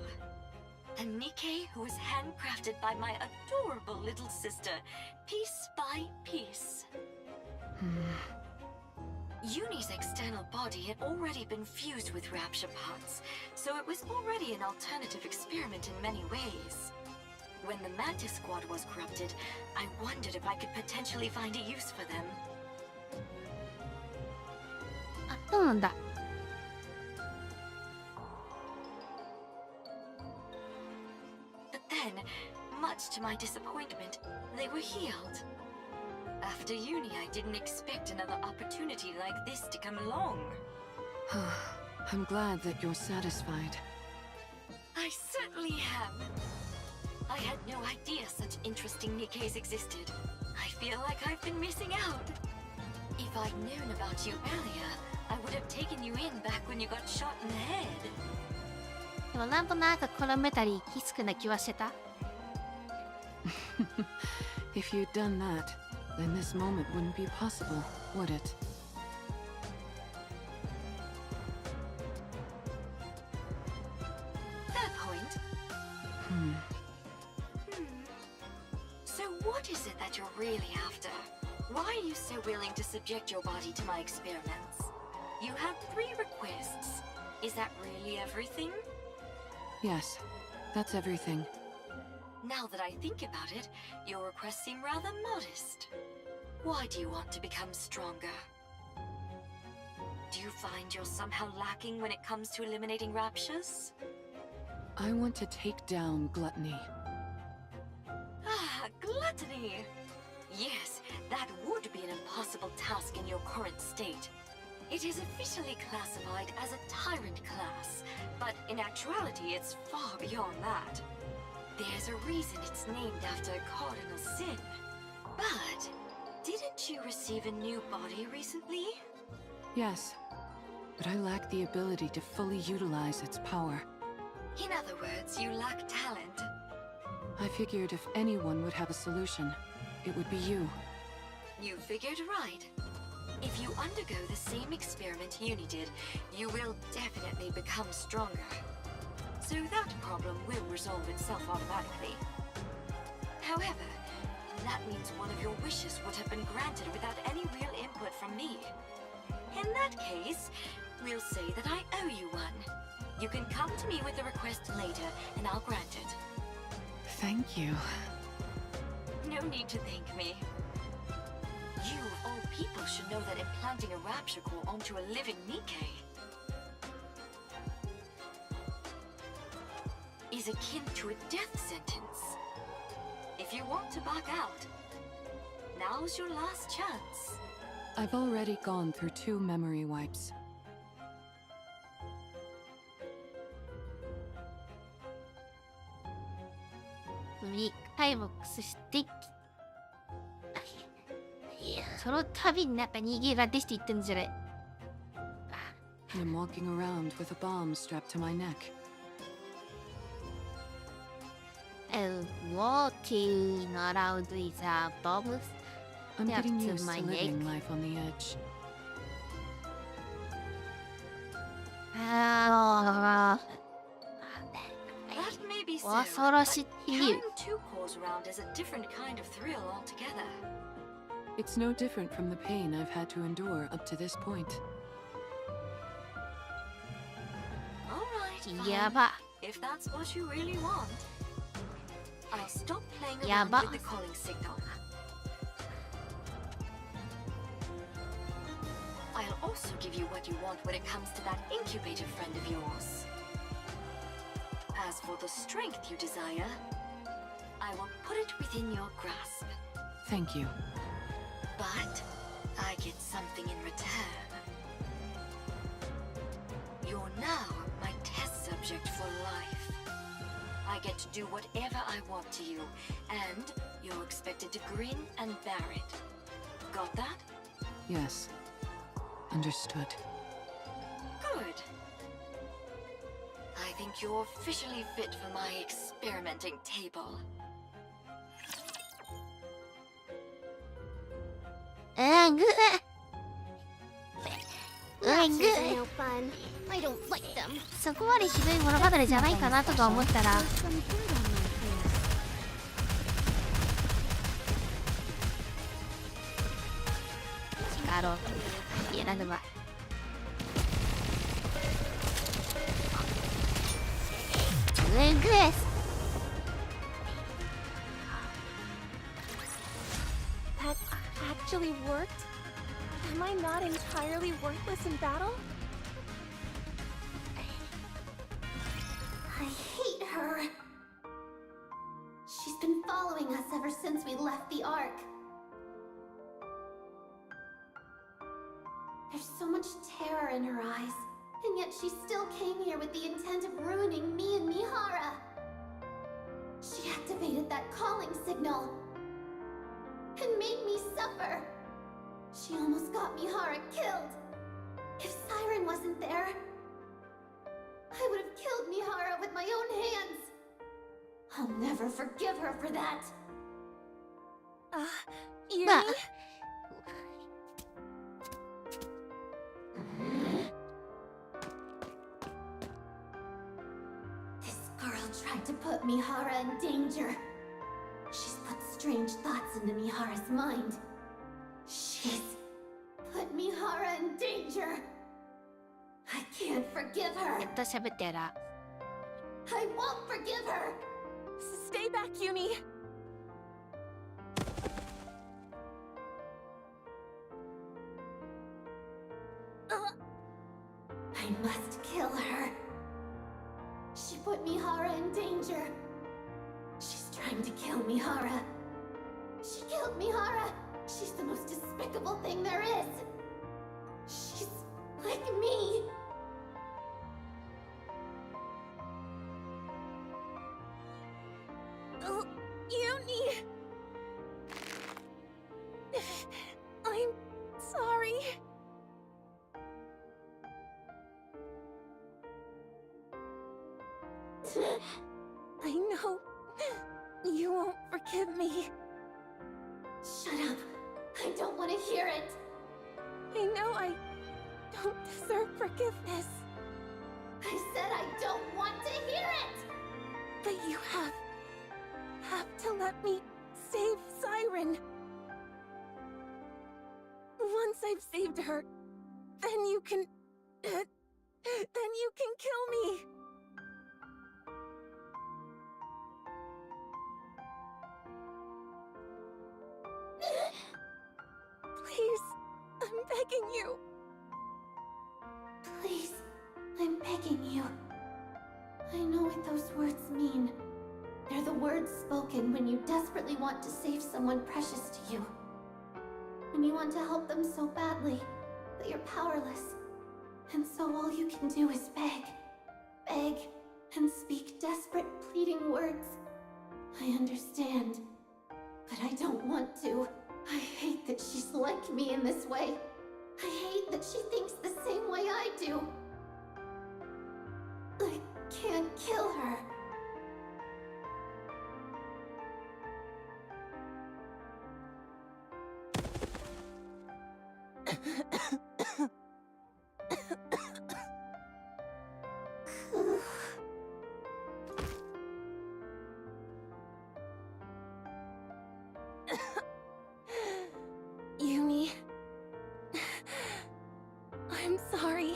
Speaker 9: A Nikke who was handcrafted by my adorable little sister, piece by piece. Uni's external body had already been fused with rapture parts, so it was already an alternative experiment in many ways. When the Mantis Squad was corrupted, I wondered if I could potentially find a use for them.
Speaker 2: あ、そうなんだ。
Speaker 9: But then, much to my disappointment, they were healed. After uni, I didn't expect another opportunity like this to come along.
Speaker 6: I'm glad that you're satisfied.
Speaker 9: I certainly am. I had no idea such interesting Nikkes existed. I feel like I've been missing out. If I'd known about you earlier, I would have taken you in back when you got shot in the head.
Speaker 2: でもなんとなくこのメタリーキスクな気はしてた。
Speaker 6: If you'd done that, then this moment wouldn't be possible, would it?
Speaker 9: Fair point. So what is it that you're really after? Why are you so willing to subject your body to my experiments? You had 3 requests. Is that really everything?
Speaker 6: Yes, that's everything.
Speaker 9: Now that I think about it, your requests seem rather modest. Why do you want to become stronger? Do you find you're somehow lacking when it comes to eliminating raptures?
Speaker 6: I want to take down gluttony.
Speaker 9: Ah, gluttony! Yes, that would be an impossible task in your current state. It is officially classified as a tyrant class, but in actuality it's far beyond that. There's a reason it's named after a cardinal sin. But didn't you receive a new body recently?
Speaker 6: Yes, but I lack the ability to fully utilize its power.
Speaker 9: In other words, you lack talent.
Speaker 6: I figured if anyone would have a solution, it would be you.
Speaker 9: You figured right. If you undergo the same experiment Uni did, you will definitely become stronger. So that problem will resolve itself automatically. However, that means one of your wishes would have been granted without any real input from me. In that case, we'll say that I owe you one. You can come to me with a request later, and I'll grant it.
Speaker 6: Thank you.
Speaker 9: No need to thank me. You, of all people, should know that implanting a rapture core onto a living Nikke is akin to a death sentence. If you want to back out, now's your last chance.
Speaker 6: I've already gone through 2 memory wipes.
Speaker 2: 海ボックスしてその度になんか逃げられて言ってんじゃない。
Speaker 6: I'm walking around with a bomb strapped to my neck.
Speaker 2: Walking around with a bomb
Speaker 6: I'm
Speaker 2: strapped
Speaker 6: getting
Speaker 2: to
Speaker 6: used
Speaker 2: my
Speaker 6: to living
Speaker 2: neck.
Speaker 6: life on the edge.
Speaker 2: あ
Speaker 9: That may be
Speaker 2: あ、
Speaker 9: so,
Speaker 2: 恐ろしい
Speaker 9: but carrying two cores around is a different kind of thrill altogether.
Speaker 6: It's no different from the pain I've had to endure up to this point.
Speaker 9: Alright,
Speaker 2: や
Speaker 9: fine.
Speaker 2: ば。
Speaker 9: If that's what you really want, I'll stop playing
Speaker 2: Yeah,
Speaker 9: around
Speaker 2: but-
Speaker 9: with the calling signal. I'll also give you what you want when it comes to that incubator friend of yours. As for the strength you desire, I will put it within your grasp.
Speaker 6: Thank you.
Speaker 9: But I get something in return. You're now my test subject for life. I get to do whatever I want to you, and you're expected to grin and bear it. Got that?
Speaker 6: Yes. Understood.
Speaker 9: Good. I think you're officially fit for my experimenting table.
Speaker 2: うんぐうんぐ
Speaker 4: No fun. I don't like them.
Speaker 2: そこまでひどい物語じゃないかなとか思ったら
Speaker 8: Some dirt on my face.
Speaker 2: 力をいやなんでもない。うんぐです。
Speaker 1: That actually worked? Am I not entirely worthless in battle?
Speaker 7: I hate her. She's been following us ever since we left the Ark. There's so much terror in her eyes, and yet she still came here with the intent of ruining me and Mihara. She activated that calling signal and made me suffer. She almost got Mihara killed. If Siren wasn't there, I would have killed Mihara with my own hands. I'll never forgive her for that.
Speaker 1: Yumi?
Speaker 2: まあ
Speaker 7: This girl tried to put Mihara in danger. She's put strange thoughts into Mihara's mind. She's put Mihara in danger. I can't forgive her.
Speaker 2: やっと喋ってやら
Speaker 7: I won't forgive her.
Speaker 1: Stay back, Yumi!
Speaker 7: I must kill her. She put Mihara in danger. She's trying to kill Mihara. She killed Mihara. She's the most despicable thing there is. She's like me.
Speaker 1: Yumi! I'm sorry. I know you won't forgive me.
Speaker 7: Shut up. I don't want to hear it.
Speaker 1: I know I don't deserve forgiveness,
Speaker 7: I said I don't want to hear it.
Speaker 1: but you have to let me save Siren. Once I've saved her, then you can kill me. Please, I'm begging you.
Speaker 7: Please, I'm begging you. I know what those words mean. They're the words spoken when you desperately want to save someone precious to you. When you want to help them so badly that you're powerless. And so all you can do is beg. Beg and speak desperate, pleading words. I understand. But I don't want to.
Speaker 10: I hate that she's like me in this way. I hate that she thinks the same way I do. I can't kill her.
Speaker 1: Yumi. I'm sorry.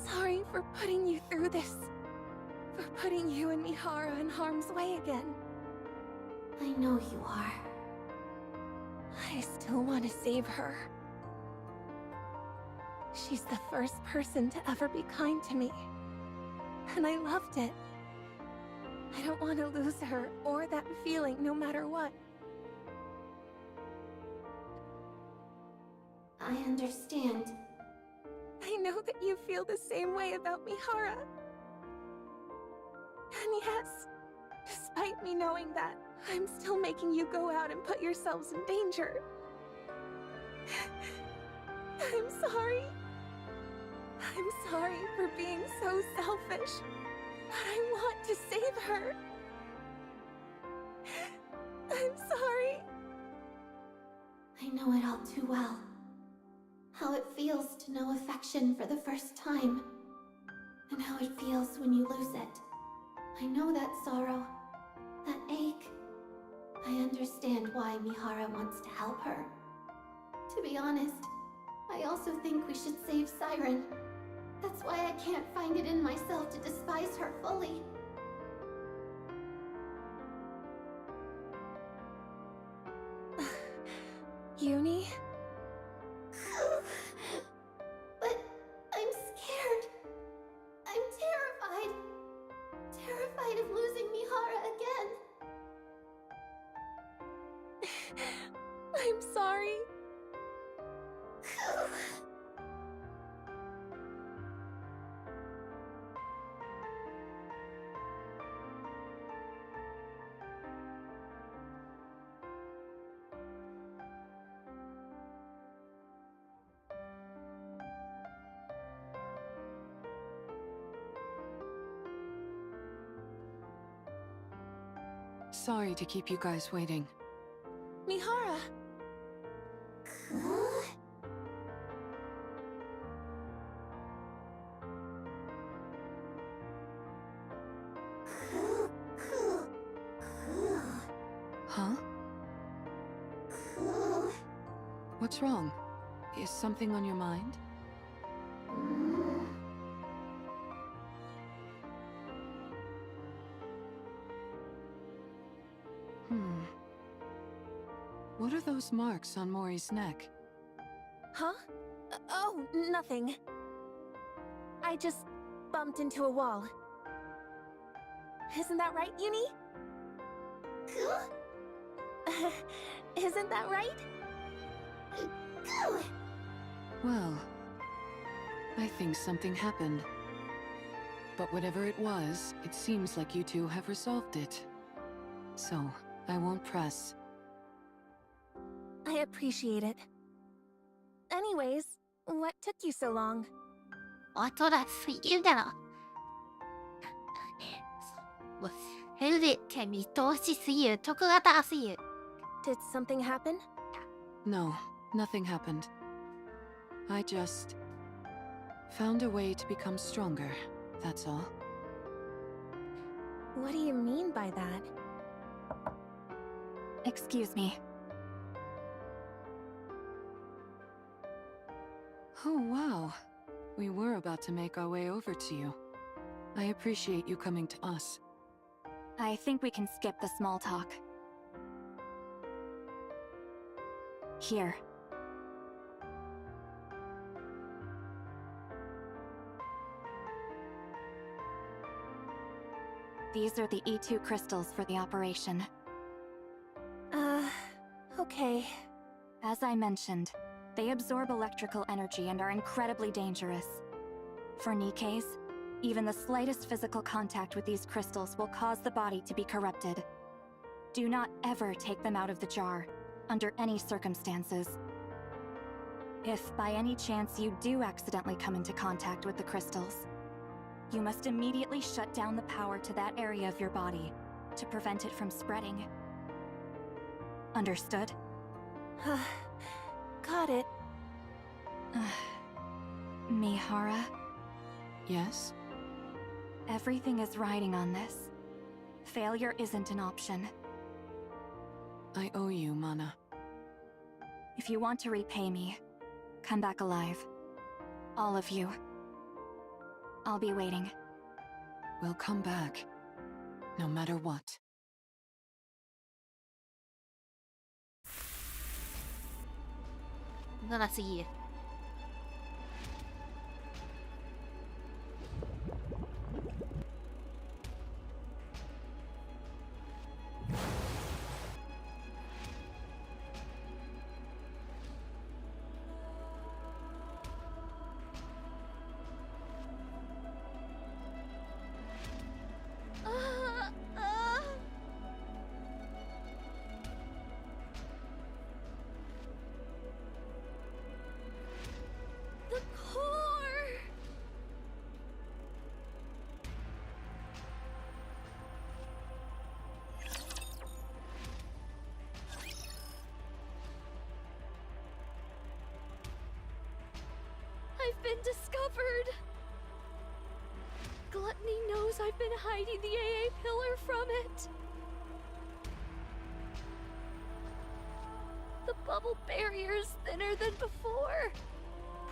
Speaker 1: Sorry for putting you through this. For putting you and Mihara in harm's way again.
Speaker 10: I know you are.
Speaker 1: I still want to save her. She's the first person to ever be kind to me. And I loved it. I don't want to lose her or that feeling no matter what.
Speaker 10: I understand.
Speaker 1: I know that you feel the same way about Mihara. And yes, despite me knowing that, I'm still making you go out and put yourselves in danger. I'm sorry. I'm sorry for being so selfish. But I want to save her. I'm sorry.
Speaker 10: I know it all too well. How it feels to know affection for the first time. And how it feels when you lose it. I know that sorrow. That ache. I understand why Mihara wants to help her. To be honest, I also think we should save Siren. That's why I can't find it in myself to despise her fully.
Speaker 1: Uni?
Speaker 10: But I'm scared. I'm terrified. Terrified of losing Mihara again.
Speaker 1: I'm sorry.
Speaker 6: Sorry to keep you guys waiting.
Speaker 1: Mihara!
Speaker 6: Huh? What's wrong? Is something on your mind? What are those marks on Mori's neck?
Speaker 1: Huh? Oh, nothing. I just bumped into a wall. Isn't that right, Uni? Isn't that right?
Speaker 6: Well, I think something happened. But whatever it was, it seems like you two have resolved it. So, I won't press.
Speaker 1: I appreciate it. Anyways, what took you so long?
Speaker 2: あとだ、すぎるだろ。もう、ヘルで手見通しすぎる、得型すぎる。
Speaker 1: Did something happen?
Speaker 6: No, nothing happened. I just found a way to become stronger, that's all.
Speaker 1: What do you mean by that?
Speaker 3: Excuse me.
Speaker 6: Oh, wow. We were about to make our way over to you. I appreciate you coming to us.
Speaker 3: I think we can skip the small talk. Here. These are the E2 crystals for the operation.
Speaker 1: Okay.
Speaker 3: As I mentioned, they absorb electrical energy and are incredibly dangerous. For Nikke's, even the slightest physical contact with these crystals will cause the body to be corrupted. Do not ever take them out of the jar. under any circumstances. If by any chance you do accidentally come into contact with the crystals, you must immediately shut down the power to that area of your body to prevent it from spreading. Understood?
Speaker 1: Got it.
Speaker 3: Mihara,
Speaker 6: Yes?
Speaker 3: everything is riding on this. Failure isn't an option.
Speaker 6: I owe you, Mana.
Speaker 3: If you want to repay me, come back alive. All of you. I'll be waiting.
Speaker 6: We'll come back. No matter what.
Speaker 2: 長すぎる。
Speaker 4: The core! I've been discovered! Gluttony knows I've been hiding the AA pillar from it. The bubble barrier is thinner than before.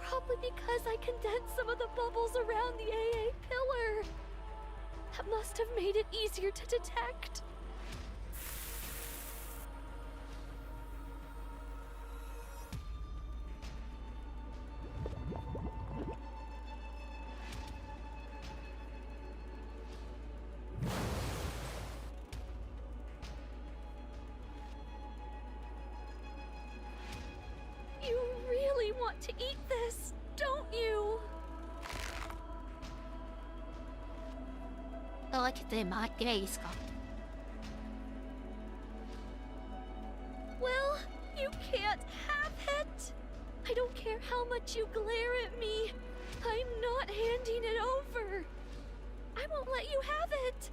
Speaker 4: Probably because I condensed some of the bubbles around the AA pillar. That must have made it easier to detect. You really want to eat this, don't you?
Speaker 2: 分けて回ってないですか？
Speaker 4: Well, you can't have it. I don't care how much you glare at me. I'm not handing it over. I won't let you have it.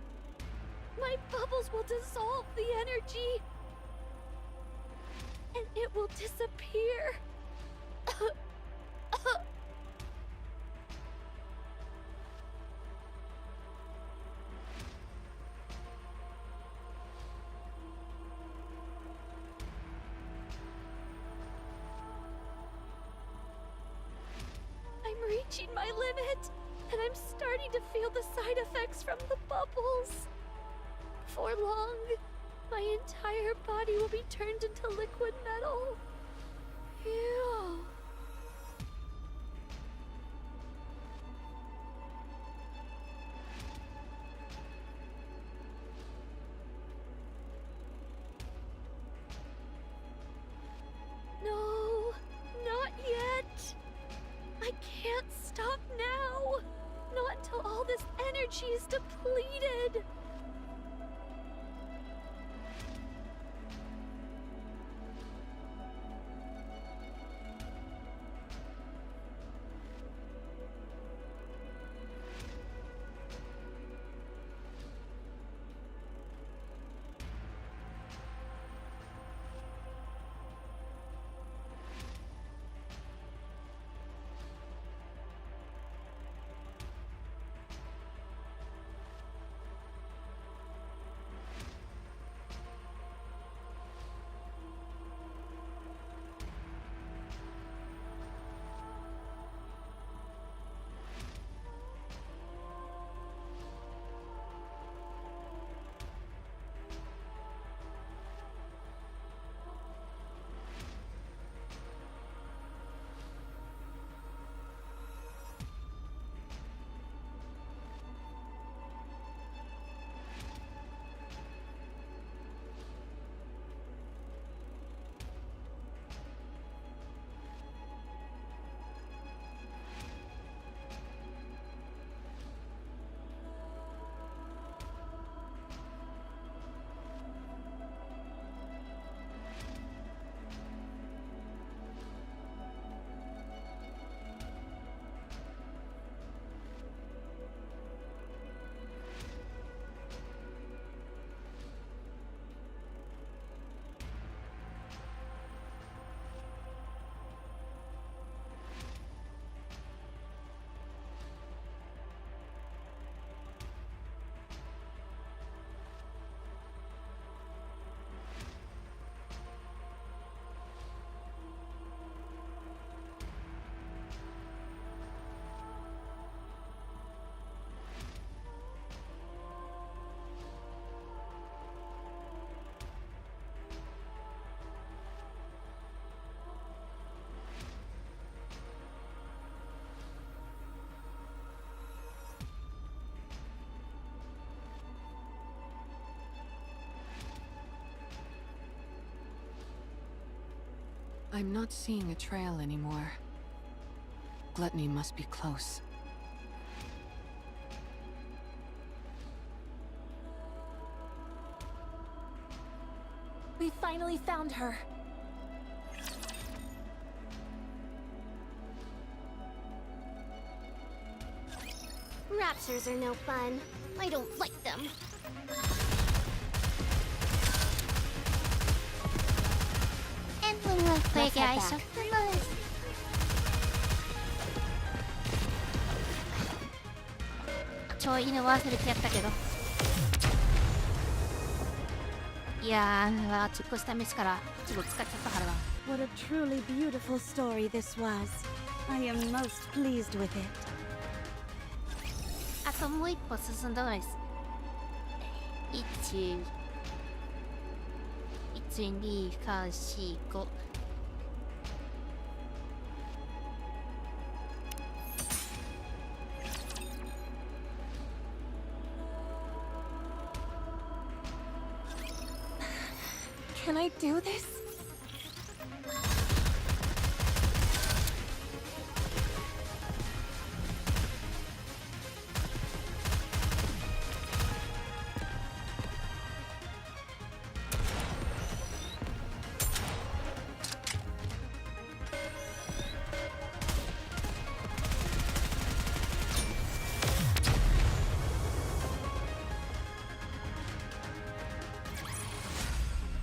Speaker 4: My bubbles will dissolve the energy. And it will disappear. I'm reaching my limit, and I'm starting to feel the side effects from the bubbles. Before long, my entire body will be turned into liquid metal. Ew. No, not yet. I can't stop now. Not until all this energy is depleted.
Speaker 6: I'm not seeing a trail anymore. Gluttony must be close.
Speaker 1: We finally found her.
Speaker 4: Raptors are no fun. I don't like them.
Speaker 3: Let's head back.
Speaker 2: 超犬忘れてやったけど、いやー、ちょっとした飯からちょっと使っちゃったからだ。
Speaker 8: What a truly beautiful story this was. I am most pleased with it.
Speaker 2: あともう一歩進んだのです。1,2,3,4,5
Speaker 1: Can I do this?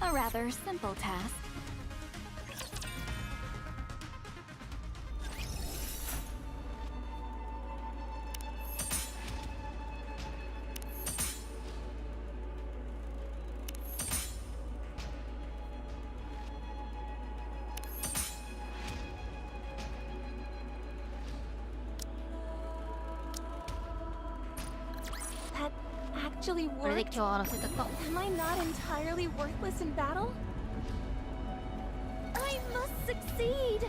Speaker 3: A rather simple task.
Speaker 1: That actually
Speaker 2: これで今
Speaker 1: worked.
Speaker 2: 日終わらせとこう。
Speaker 1: Am I not entirely worthless in battle?
Speaker 4: I must succeed!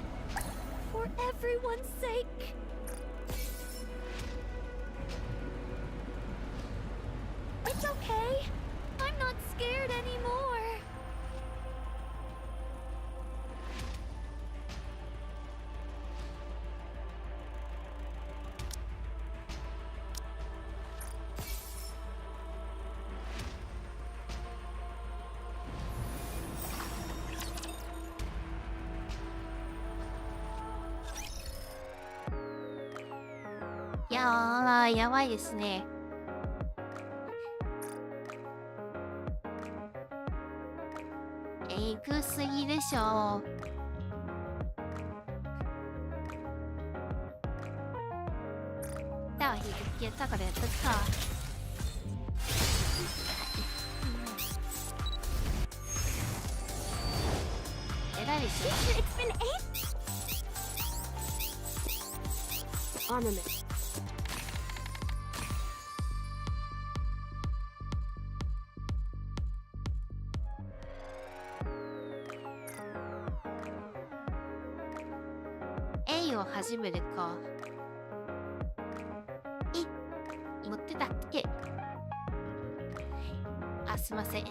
Speaker 4: For everyone's sake! It's okay! I'm not scared anymore!
Speaker 2: いやー、やばいですね。えぐすぎでしょ。だわ、引きやったからやったか。えらいでしょ。
Speaker 4: It's been 8
Speaker 1: Armament.
Speaker 2: A を始めるか。持ってたっけ。あ、すいません。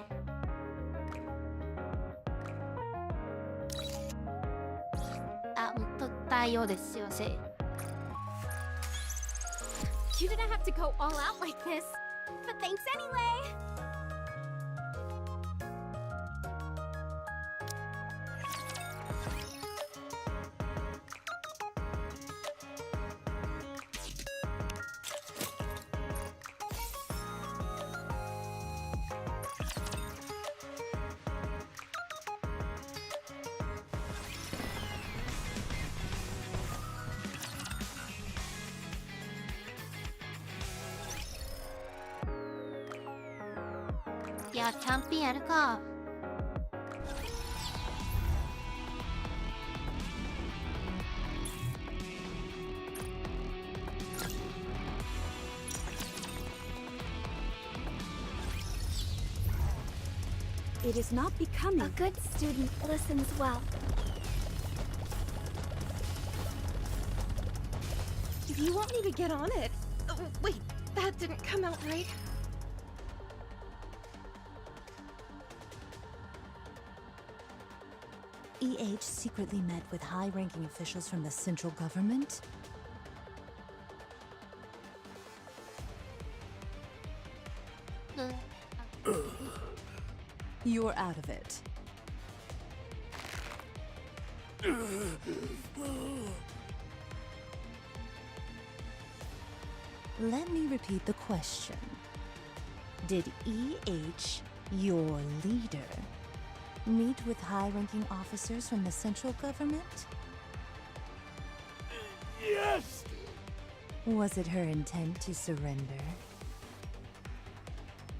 Speaker 2: あ、持っとったようです。すいません。
Speaker 4: You didn't have to go all out like this, but thanks anyway!
Speaker 2: いや、キャンペーンやるか。
Speaker 8: It is not becoming.
Speaker 4: A good student listens well.
Speaker 1: If you want me to get on it. Oh, wait, that didn't come out right.
Speaker 5: EH secretly met with high-ranking officials from the central government? You're out of it. Let me repeat the question. Did EH, your leader, meet with high-ranking officers from the central government?
Speaker 11: Yes!
Speaker 5: Was it her intent to surrender?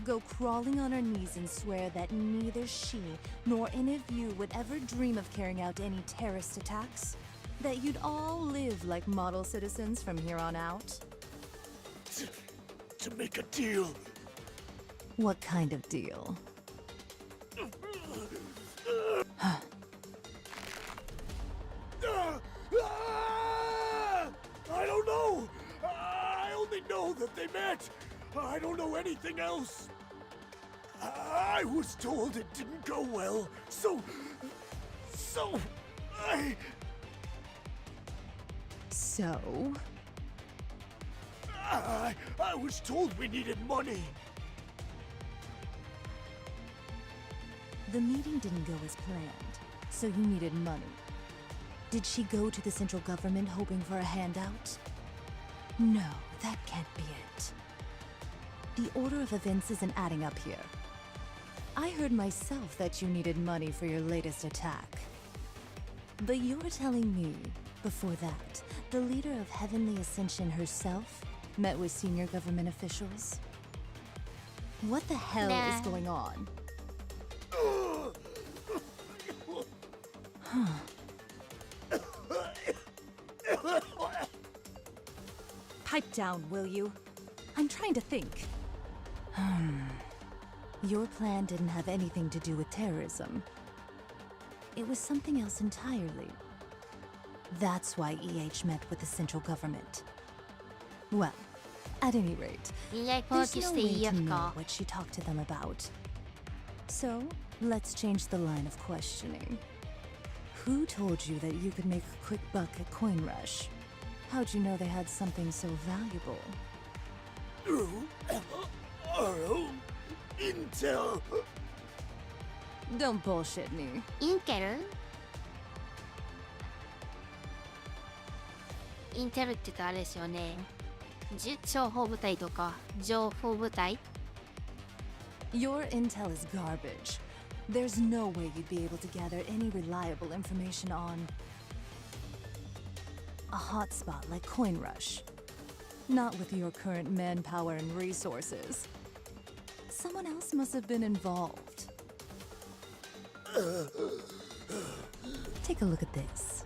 Speaker 5: Go crawling on her knees and swear that neither she nor any of you would ever dream of carrying out any terrorist attacks? That you'd all live like model citizens from here on out?
Speaker 11: To make a deal.
Speaker 5: What kind of deal?
Speaker 11: I don't know! I only know that they met! I don't know anything else! I was told it didn't go well, so I...
Speaker 5: So?
Speaker 11: I was told we needed money.
Speaker 5: The meeting didn't go as planned, so you needed money. Did she go to the central government hoping for a handout? No, that can't be it. The order of events isn't adding up here. I heard myself that you needed money for your latest attack. But you're telling me, before that, the leader of Heavenly Ascension herself met with senior government officials? What the hell is going on? Pipe down, will you? I'm trying to think. Your plan didn't have anything to do with terrorism. It was something else entirely. That's why EH met with the central government. Well, at any rate, there's no way to know what she talked to them about. So, let's change the line of questioning. Who told you that you could make a quick buck at Coin Rush? How'd you know they had something so valuable?
Speaker 11: Intel!
Speaker 5: Don't bullshit me.
Speaker 2: インテルインテルって言ったらあれですよね。情報部隊とか情報部隊
Speaker 5: Your intel is garbage. There's no way you'd be able to gather any reliable information on a hotspot like Coin Rush. Not with your current manpower and resources. Someone else must have been involved. Take a look at this.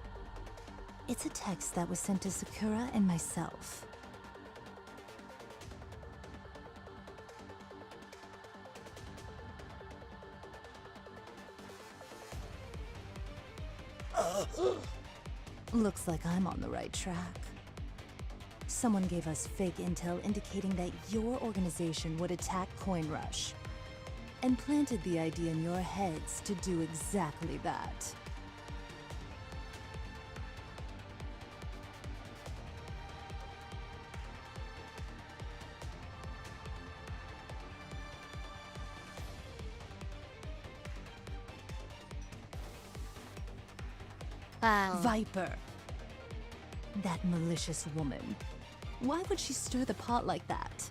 Speaker 5: It's a text that was sent to Sakura and myself. Looks like I'm on the right track. Someone gave us fake intel indicating that your organization would attack Coin Rush, and planted the idea in your heads to do exactly that. Viper. That malicious woman. Why would she stir the pot like that?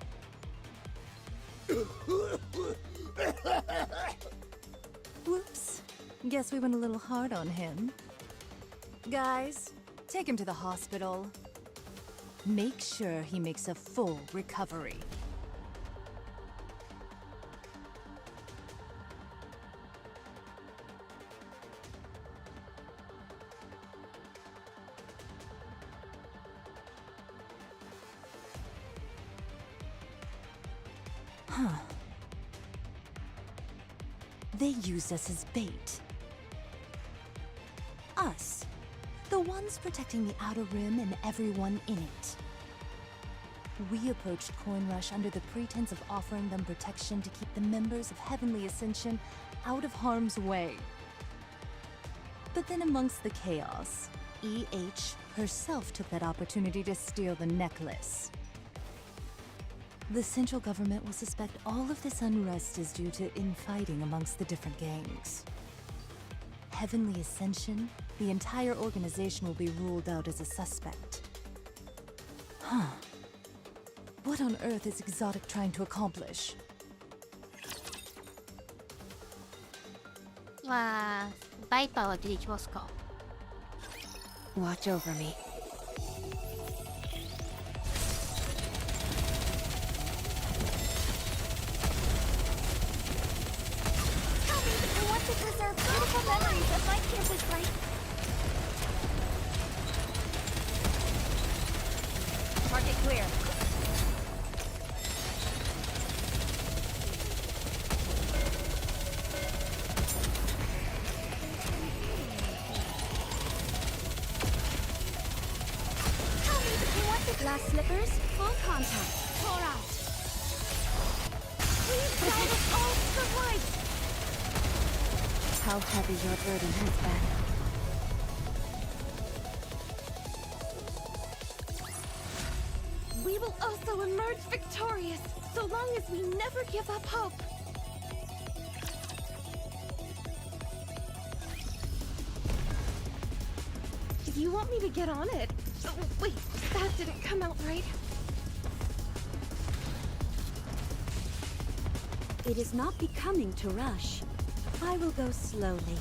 Speaker 5: Whoops. Guess we went a little hard on him. Guys, take him to the hospital. Make sure he makes a full recovery. Huh. They used us as bait. Us. The ones protecting the Outer Rim and everyone in it. We approached Coin Rush under the pretense of offering them protection to keep the members of Heavenly Ascension out of harm's way. But then amongst the chaos, EH herself took that opportunity to steal the necklace. The central government will suspect all of this unrest is due to infighting amongst the different gangs. Heavenly Ascension, the entire organization will be ruled out as a suspect. Huh. What on earth is Exotic trying to accomplish?
Speaker 2: まあ、バイパーは出てきますか。
Speaker 12: Watch over me.
Speaker 4: I want to preserve beautiful memories of my campus life.
Speaker 12: Market clear.
Speaker 8: Glass slippers, full contact. Pour out.
Speaker 4: Please guide us all to the light.
Speaker 12: How heavy your burden has been.
Speaker 4: We will also emerge victorious, so long as we never give up hope. Do you want me to get on it? Oh, wait, that didn't come out right.
Speaker 8: It is not becoming to rush. I will go slowly.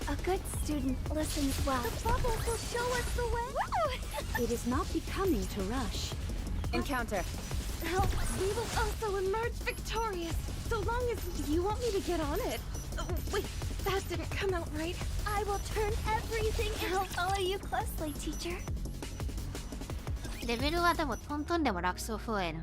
Speaker 4: A good student listens well. The bubbles will show us the way.
Speaker 8: It is not becoming to rush.
Speaker 12: Encounter.
Speaker 4: Help! We will also emerge victorious, so long as you want me to get on it. Oh, wait, that didn't come out right. I will turn everything and I'll follow you closely, teacher.
Speaker 2: レベルはでもトントンでも楽勝増える。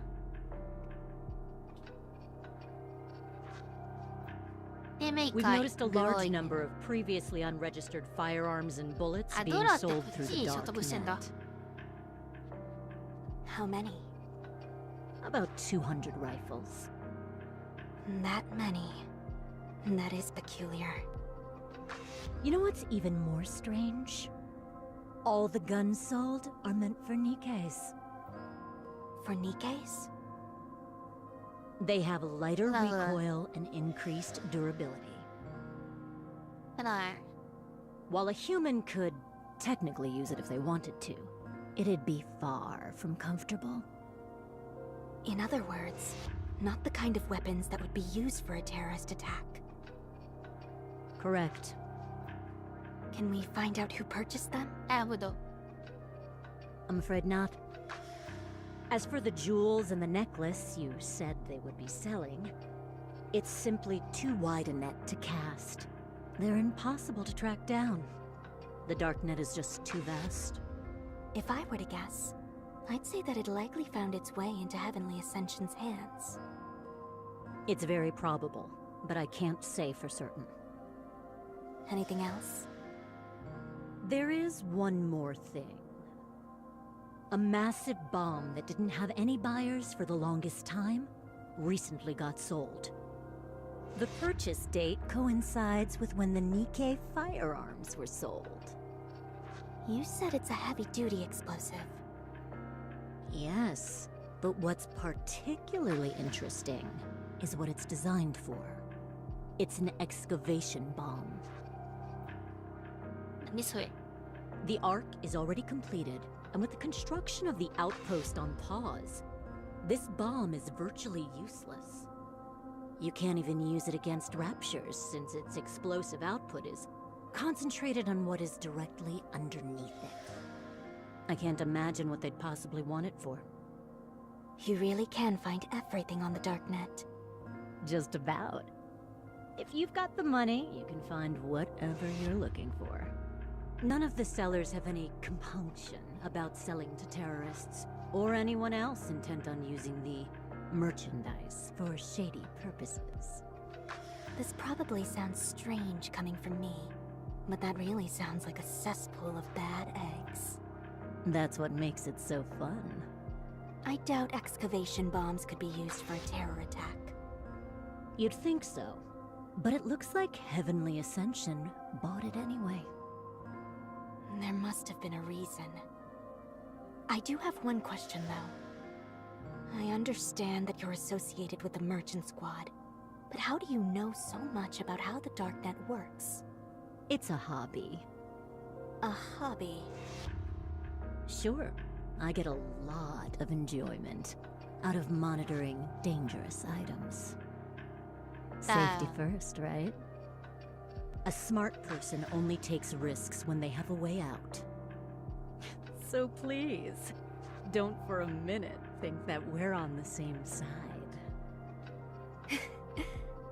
Speaker 2: で、メイカ
Speaker 13: We've
Speaker 2: ー
Speaker 13: noticed a large number of previously unregistered firearms and bullets
Speaker 2: あ、ド
Speaker 13: being
Speaker 2: ラってこ
Speaker 13: sold
Speaker 2: っ
Speaker 13: through
Speaker 2: ち
Speaker 13: the
Speaker 2: に所
Speaker 13: dark
Speaker 2: 得してんだ。
Speaker 13: net.
Speaker 3: How many?
Speaker 13: About 200 rifles.
Speaker 3: That many. That is peculiar.
Speaker 5: You know what's even more strange? All the guns sold are meant for Nikke's.
Speaker 3: For Nikke's?
Speaker 5: They have lighter
Speaker 2: Well,
Speaker 5: recoil and increased durability.
Speaker 2: ただ、
Speaker 5: While a human could technically use it if they wanted to, it'd be far from comfortable.
Speaker 3: In other words, not the kind of weapons that would be used for a terrorist attack.
Speaker 5: Correct.
Speaker 3: Can we find out who purchased them?
Speaker 2: あ、ぶど。
Speaker 5: I'm afraid not. As for the jewels and the necklace you said they would be selling, it's simply too wide a net to cast. They're impossible to track down. The dark net is just too vast.
Speaker 3: If I were to guess, I'd say that it likely found its way into Heavenly Ascension's hands.
Speaker 5: It's very probable, but I can't say for certain.
Speaker 3: Anything else?
Speaker 5: There is one more thing. A massive bomb that didn't have any buyers for the longest time recently got sold. The purchase date coincides with when the Nikke firearms were sold.
Speaker 3: You said it's a heavy-duty explosive.
Speaker 5: Yes, but what's particularly interesting is what it's designed for. It's an excavation bomb.
Speaker 2: 何それ。
Speaker 5: The Ark is already completed, and with the construction of the outpost on pause, this bomb is virtually useless. You can't even use it against raptures since its explosive output is concentrated on what is directly underneath it. I can't imagine what they'd possibly want it for.
Speaker 3: You really can find everything on the darknet.
Speaker 5: Just about. If you've got the money, you can find whatever you're looking for. None of the sellers have any compunction about selling to terrorists or anyone else intent on using the merchandise for shady purposes.
Speaker 3: This probably sounds strange coming from me, but that really sounds like a cesspool of bad eggs.
Speaker 5: That's what makes it so fun.
Speaker 3: I doubt excavation bombs could be used for a terror attack.
Speaker 5: You'd think so. But it looks like Heavenly Ascension bought it anyway.
Speaker 14: There must have been a reason. I do have one question, though. I understand that you're associated with the Merchant Squad, but how do you know so much about how the Darknet works?
Speaker 5: It's a hobby.
Speaker 14: A hobby?
Speaker 5: Sure, I get a lot of enjoyment out of monitoring dangerous items. Safety first, right? A smart person only takes risks when they have a way out. So please, don't for a minute think that we're on the same side.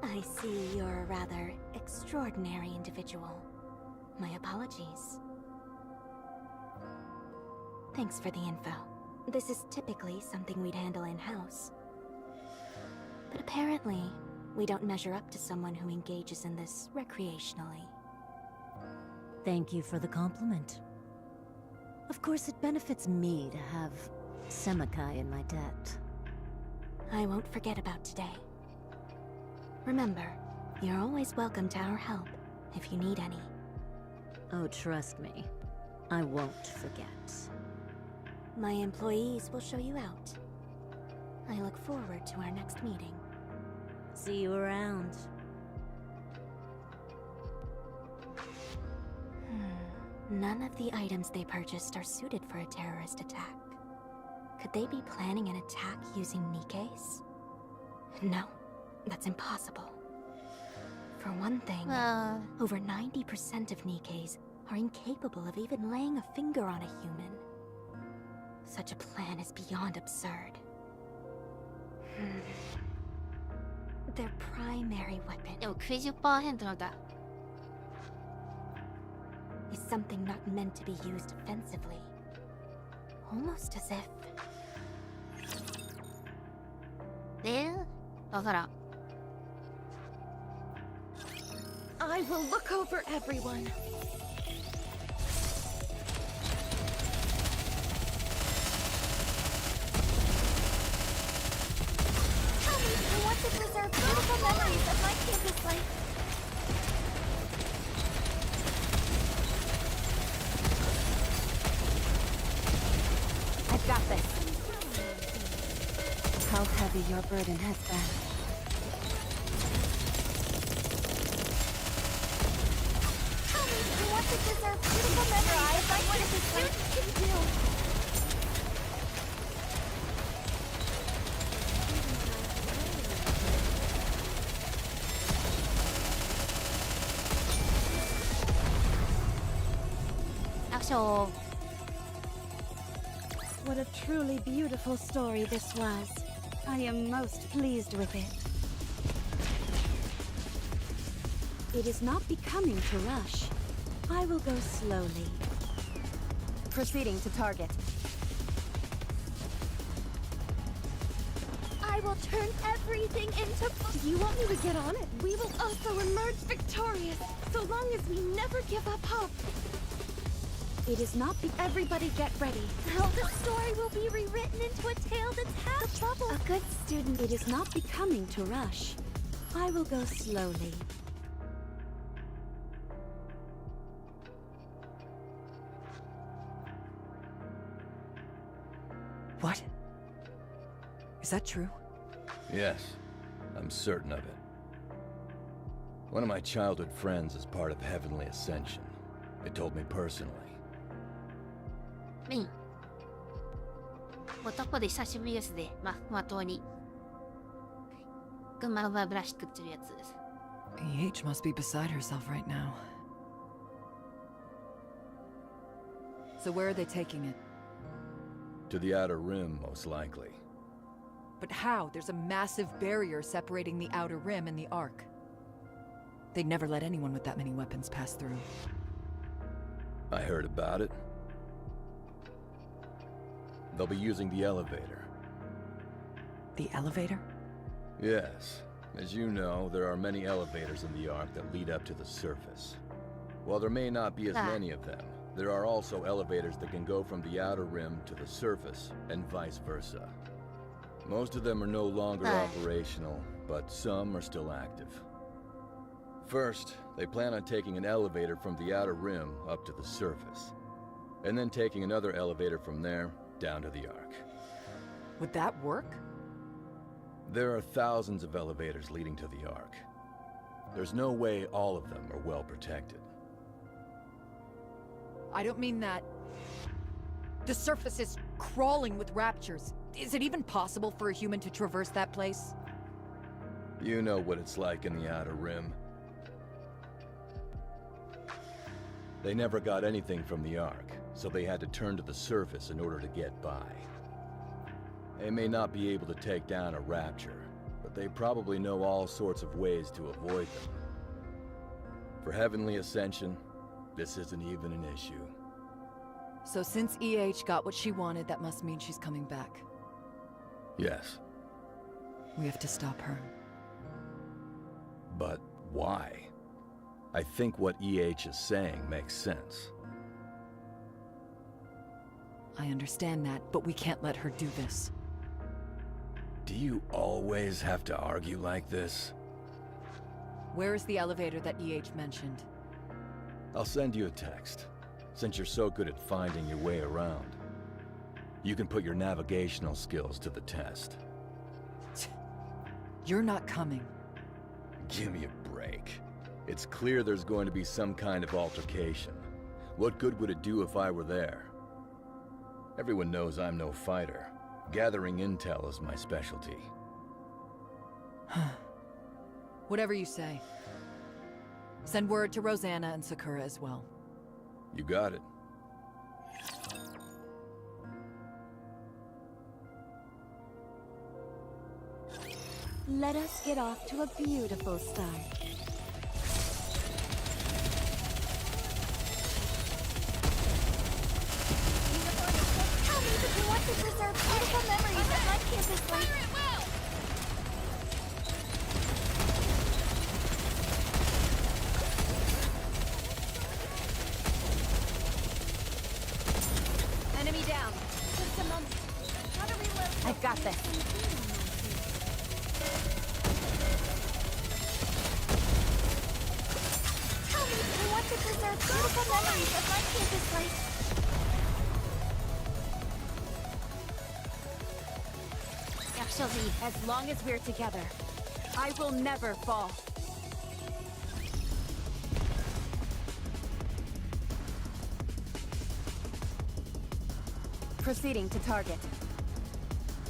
Speaker 14: I see you're a rather extraordinary individual. My apologies. Thanks for the info. This is typically something we'd handle in-house. But apparently, we don't measure up to someone who engages in this recreationally.
Speaker 5: Thank you for the compliment. Of course, it benefits me to have Semakai in my debt.
Speaker 14: I won't forget about today. Remember, you're always welcome to our help if you need any.
Speaker 5: Oh, trust me, I won't forget.
Speaker 14: My employees will show you out. I look forward to our next meeting.
Speaker 5: See you around.
Speaker 14: None of the items they purchased are suited for a terrorist attack. Could they be planning an attack using Nikke's? No, that's impossible. For one thing, over 90% of Nikke's are incapable of even laying a finger on a human. Such a plan is beyond absurd. Their primary weapon
Speaker 2: でも90% なんだ。
Speaker 14: is something not meant to be used offensively. Almost as if...
Speaker 2: で、わからん。
Speaker 1: I will look over everyone.
Speaker 4: Tell me, I want to preserve beautiful memories of my campus life.
Speaker 12: I've got this. How heavy your burden has been.
Speaker 4: Tell me, I want to preserve beautiful memories of my campus life. Can do.
Speaker 2: Action.
Speaker 8: What a truly beautiful story this was. I am most pleased with it. It is not becoming to rush. I will go slowly.
Speaker 12: Proceeding to target.
Speaker 4: I will turn everything into...
Speaker 1: Do you want me to get on it? We will also emerge victorious, so long as we never give up hope.
Speaker 8: It is not everybody get ready.
Speaker 4: Now the story will be rewritten into a tale that's half the bubble.
Speaker 8: A good student. It is not becoming to rush. I will go slowly.
Speaker 15: What? Is that true?
Speaker 11: Yes, I'm certain of it. One of my childhood friends is part of Heavenly Ascension. They told me personally.
Speaker 2: メイン。男で久しぶりですね。まとうに。群馬ブラシ食ってるやつです。
Speaker 15: EH must be beside herself right now. So where are they taking it?
Speaker 11: To the Outer Rim, most likely.
Speaker 15: But how? There's a massive barrier separating the Outer Rim and the Ark. They'd never let anyone with that many weapons pass through.
Speaker 11: I heard about it. They'll be using the elevator.
Speaker 15: The elevator?
Speaker 11: Yes. As you know, there are many elevators in the Ark that lead up to the surface. While there may not be as many of them, there are also elevators that can go from the Outer Rim to the surface, and vice versa. Most of them are no longer operational, but some are still active. First, they plan on taking an elevator from the outer rim up to the surface, and then taking another elevator from there down to the Ark.
Speaker 15: Would that work?
Speaker 11: There are thousands of elevators leading to the Ark. There's no way all of them are well protected.
Speaker 15: I don't mean that. The surface is crawling with raptures. Is it even possible for a human to traverse that place?
Speaker 11: You know what it's like in the outer rim. They never got anything from the Ark, so they had to turn to the surface in order to get by. They may not be able to take down a rapture, but they probably know all sorts of ways to avoid them. For Heavenly Ascension, this isn't even an issue.
Speaker 15: So since EH got what she wanted, that must mean she's coming back.
Speaker 11: Yes.
Speaker 15: We have to stop her.
Speaker 11: But why? I think what EH is saying makes sense.
Speaker 15: I understand that, but we can't let her do this.
Speaker 11: Do you always have to argue like this?
Speaker 15: Where is the elevator that EH mentioned?
Speaker 11: I'll send you a text, since you're so good at finding your way around. You can put your navigational skills to the test.
Speaker 15: You're not coming.
Speaker 11: Give me a break. It's clear there's going to be some kind of altercation. What good would it do if I were there? Everyone knows I'm no fighter. Gathering intel is my specialty.
Speaker 15: Whatever you say. Send word to Rosanna and Sakura as well.
Speaker 11: You got it.
Speaker 8: Let us get off to a beautiful start.
Speaker 4: Tell me that you want to preserve beautiful memories of my campus life.
Speaker 12: Enemy down.
Speaker 4: Just a moment. Gotta reload.
Speaker 12: I've got this.
Speaker 4: Tell me that you want to preserve beautiful memories of my campus life.
Speaker 2: Actually,
Speaker 12: As long as we're together, I will never fall. Proceeding to target.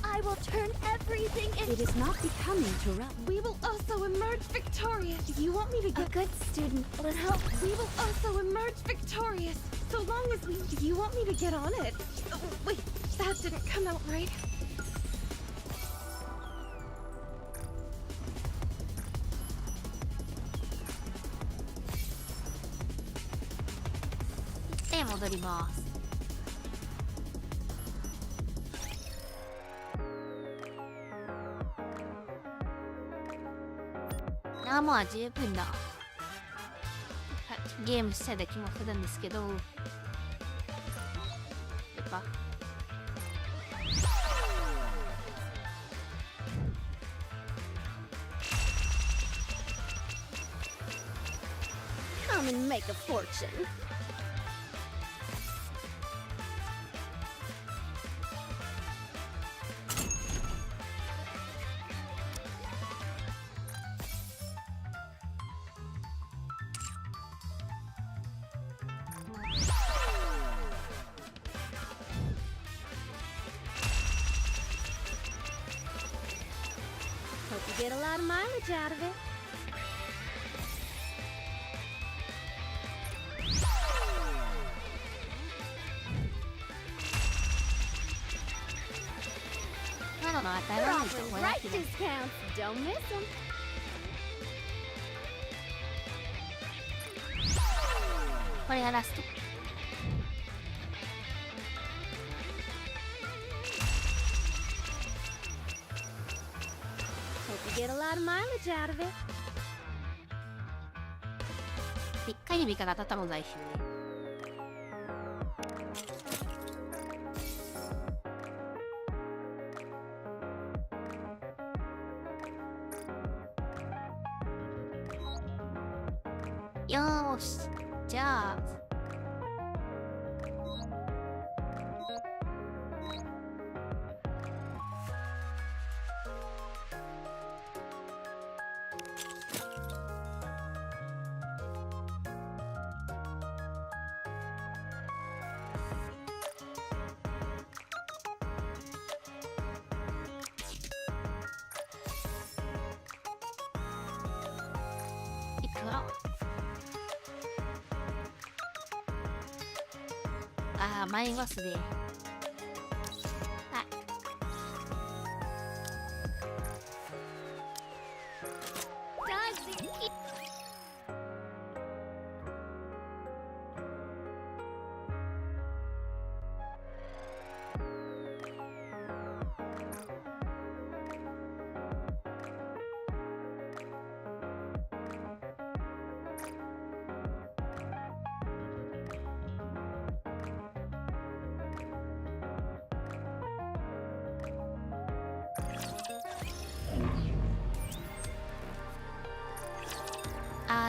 Speaker 4: I will turn everything into...
Speaker 8: It is not becoming to run.
Speaker 1: We will also emerge victorious. Do you want me to
Speaker 4: A
Speaker 1: get...
Speaker 4: good student. Let's
Speaker 1: No, we will also emerge victorious. So long as we... Do you want me to get on it? Oh, wait, that didn't come out right.
Speaker 2: で戻ります。あ、もう十分だ。ゲームしたいだ気もするんですけど。やっぱ。
Speaker 4: come and make a fortune. Hope you get a lot of mileage out of it. They're offering right discounts. Don't miss them.
Speaker 2: What are last?
Speaker 4: Hope you get a lot of mileage out of it.
Speaker 2: 一回で味方当たったもん来週ね。よーし。じゃあ。いくらマイバスで。はい。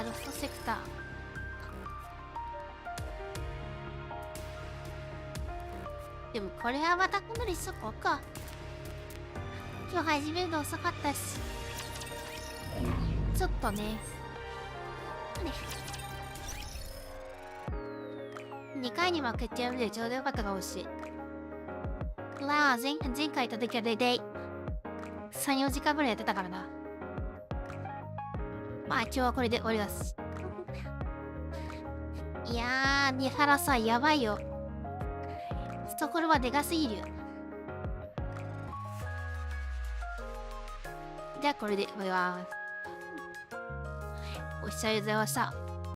Speaker 2: ロストセクター。でもこれはまた今度にしとこうか。今日始めるの遅かったし。ちょっとね。2回に分けてやるでちょうどよかったかもしれん。前回行った時は大体3、4時間ぐらいやってたからな。まあ今日はこれで終わりだし。いやー、三原さんやばいよ。懐はでかすぎるよ。じゃあこれで終わります。ご視聴ありがとうございました。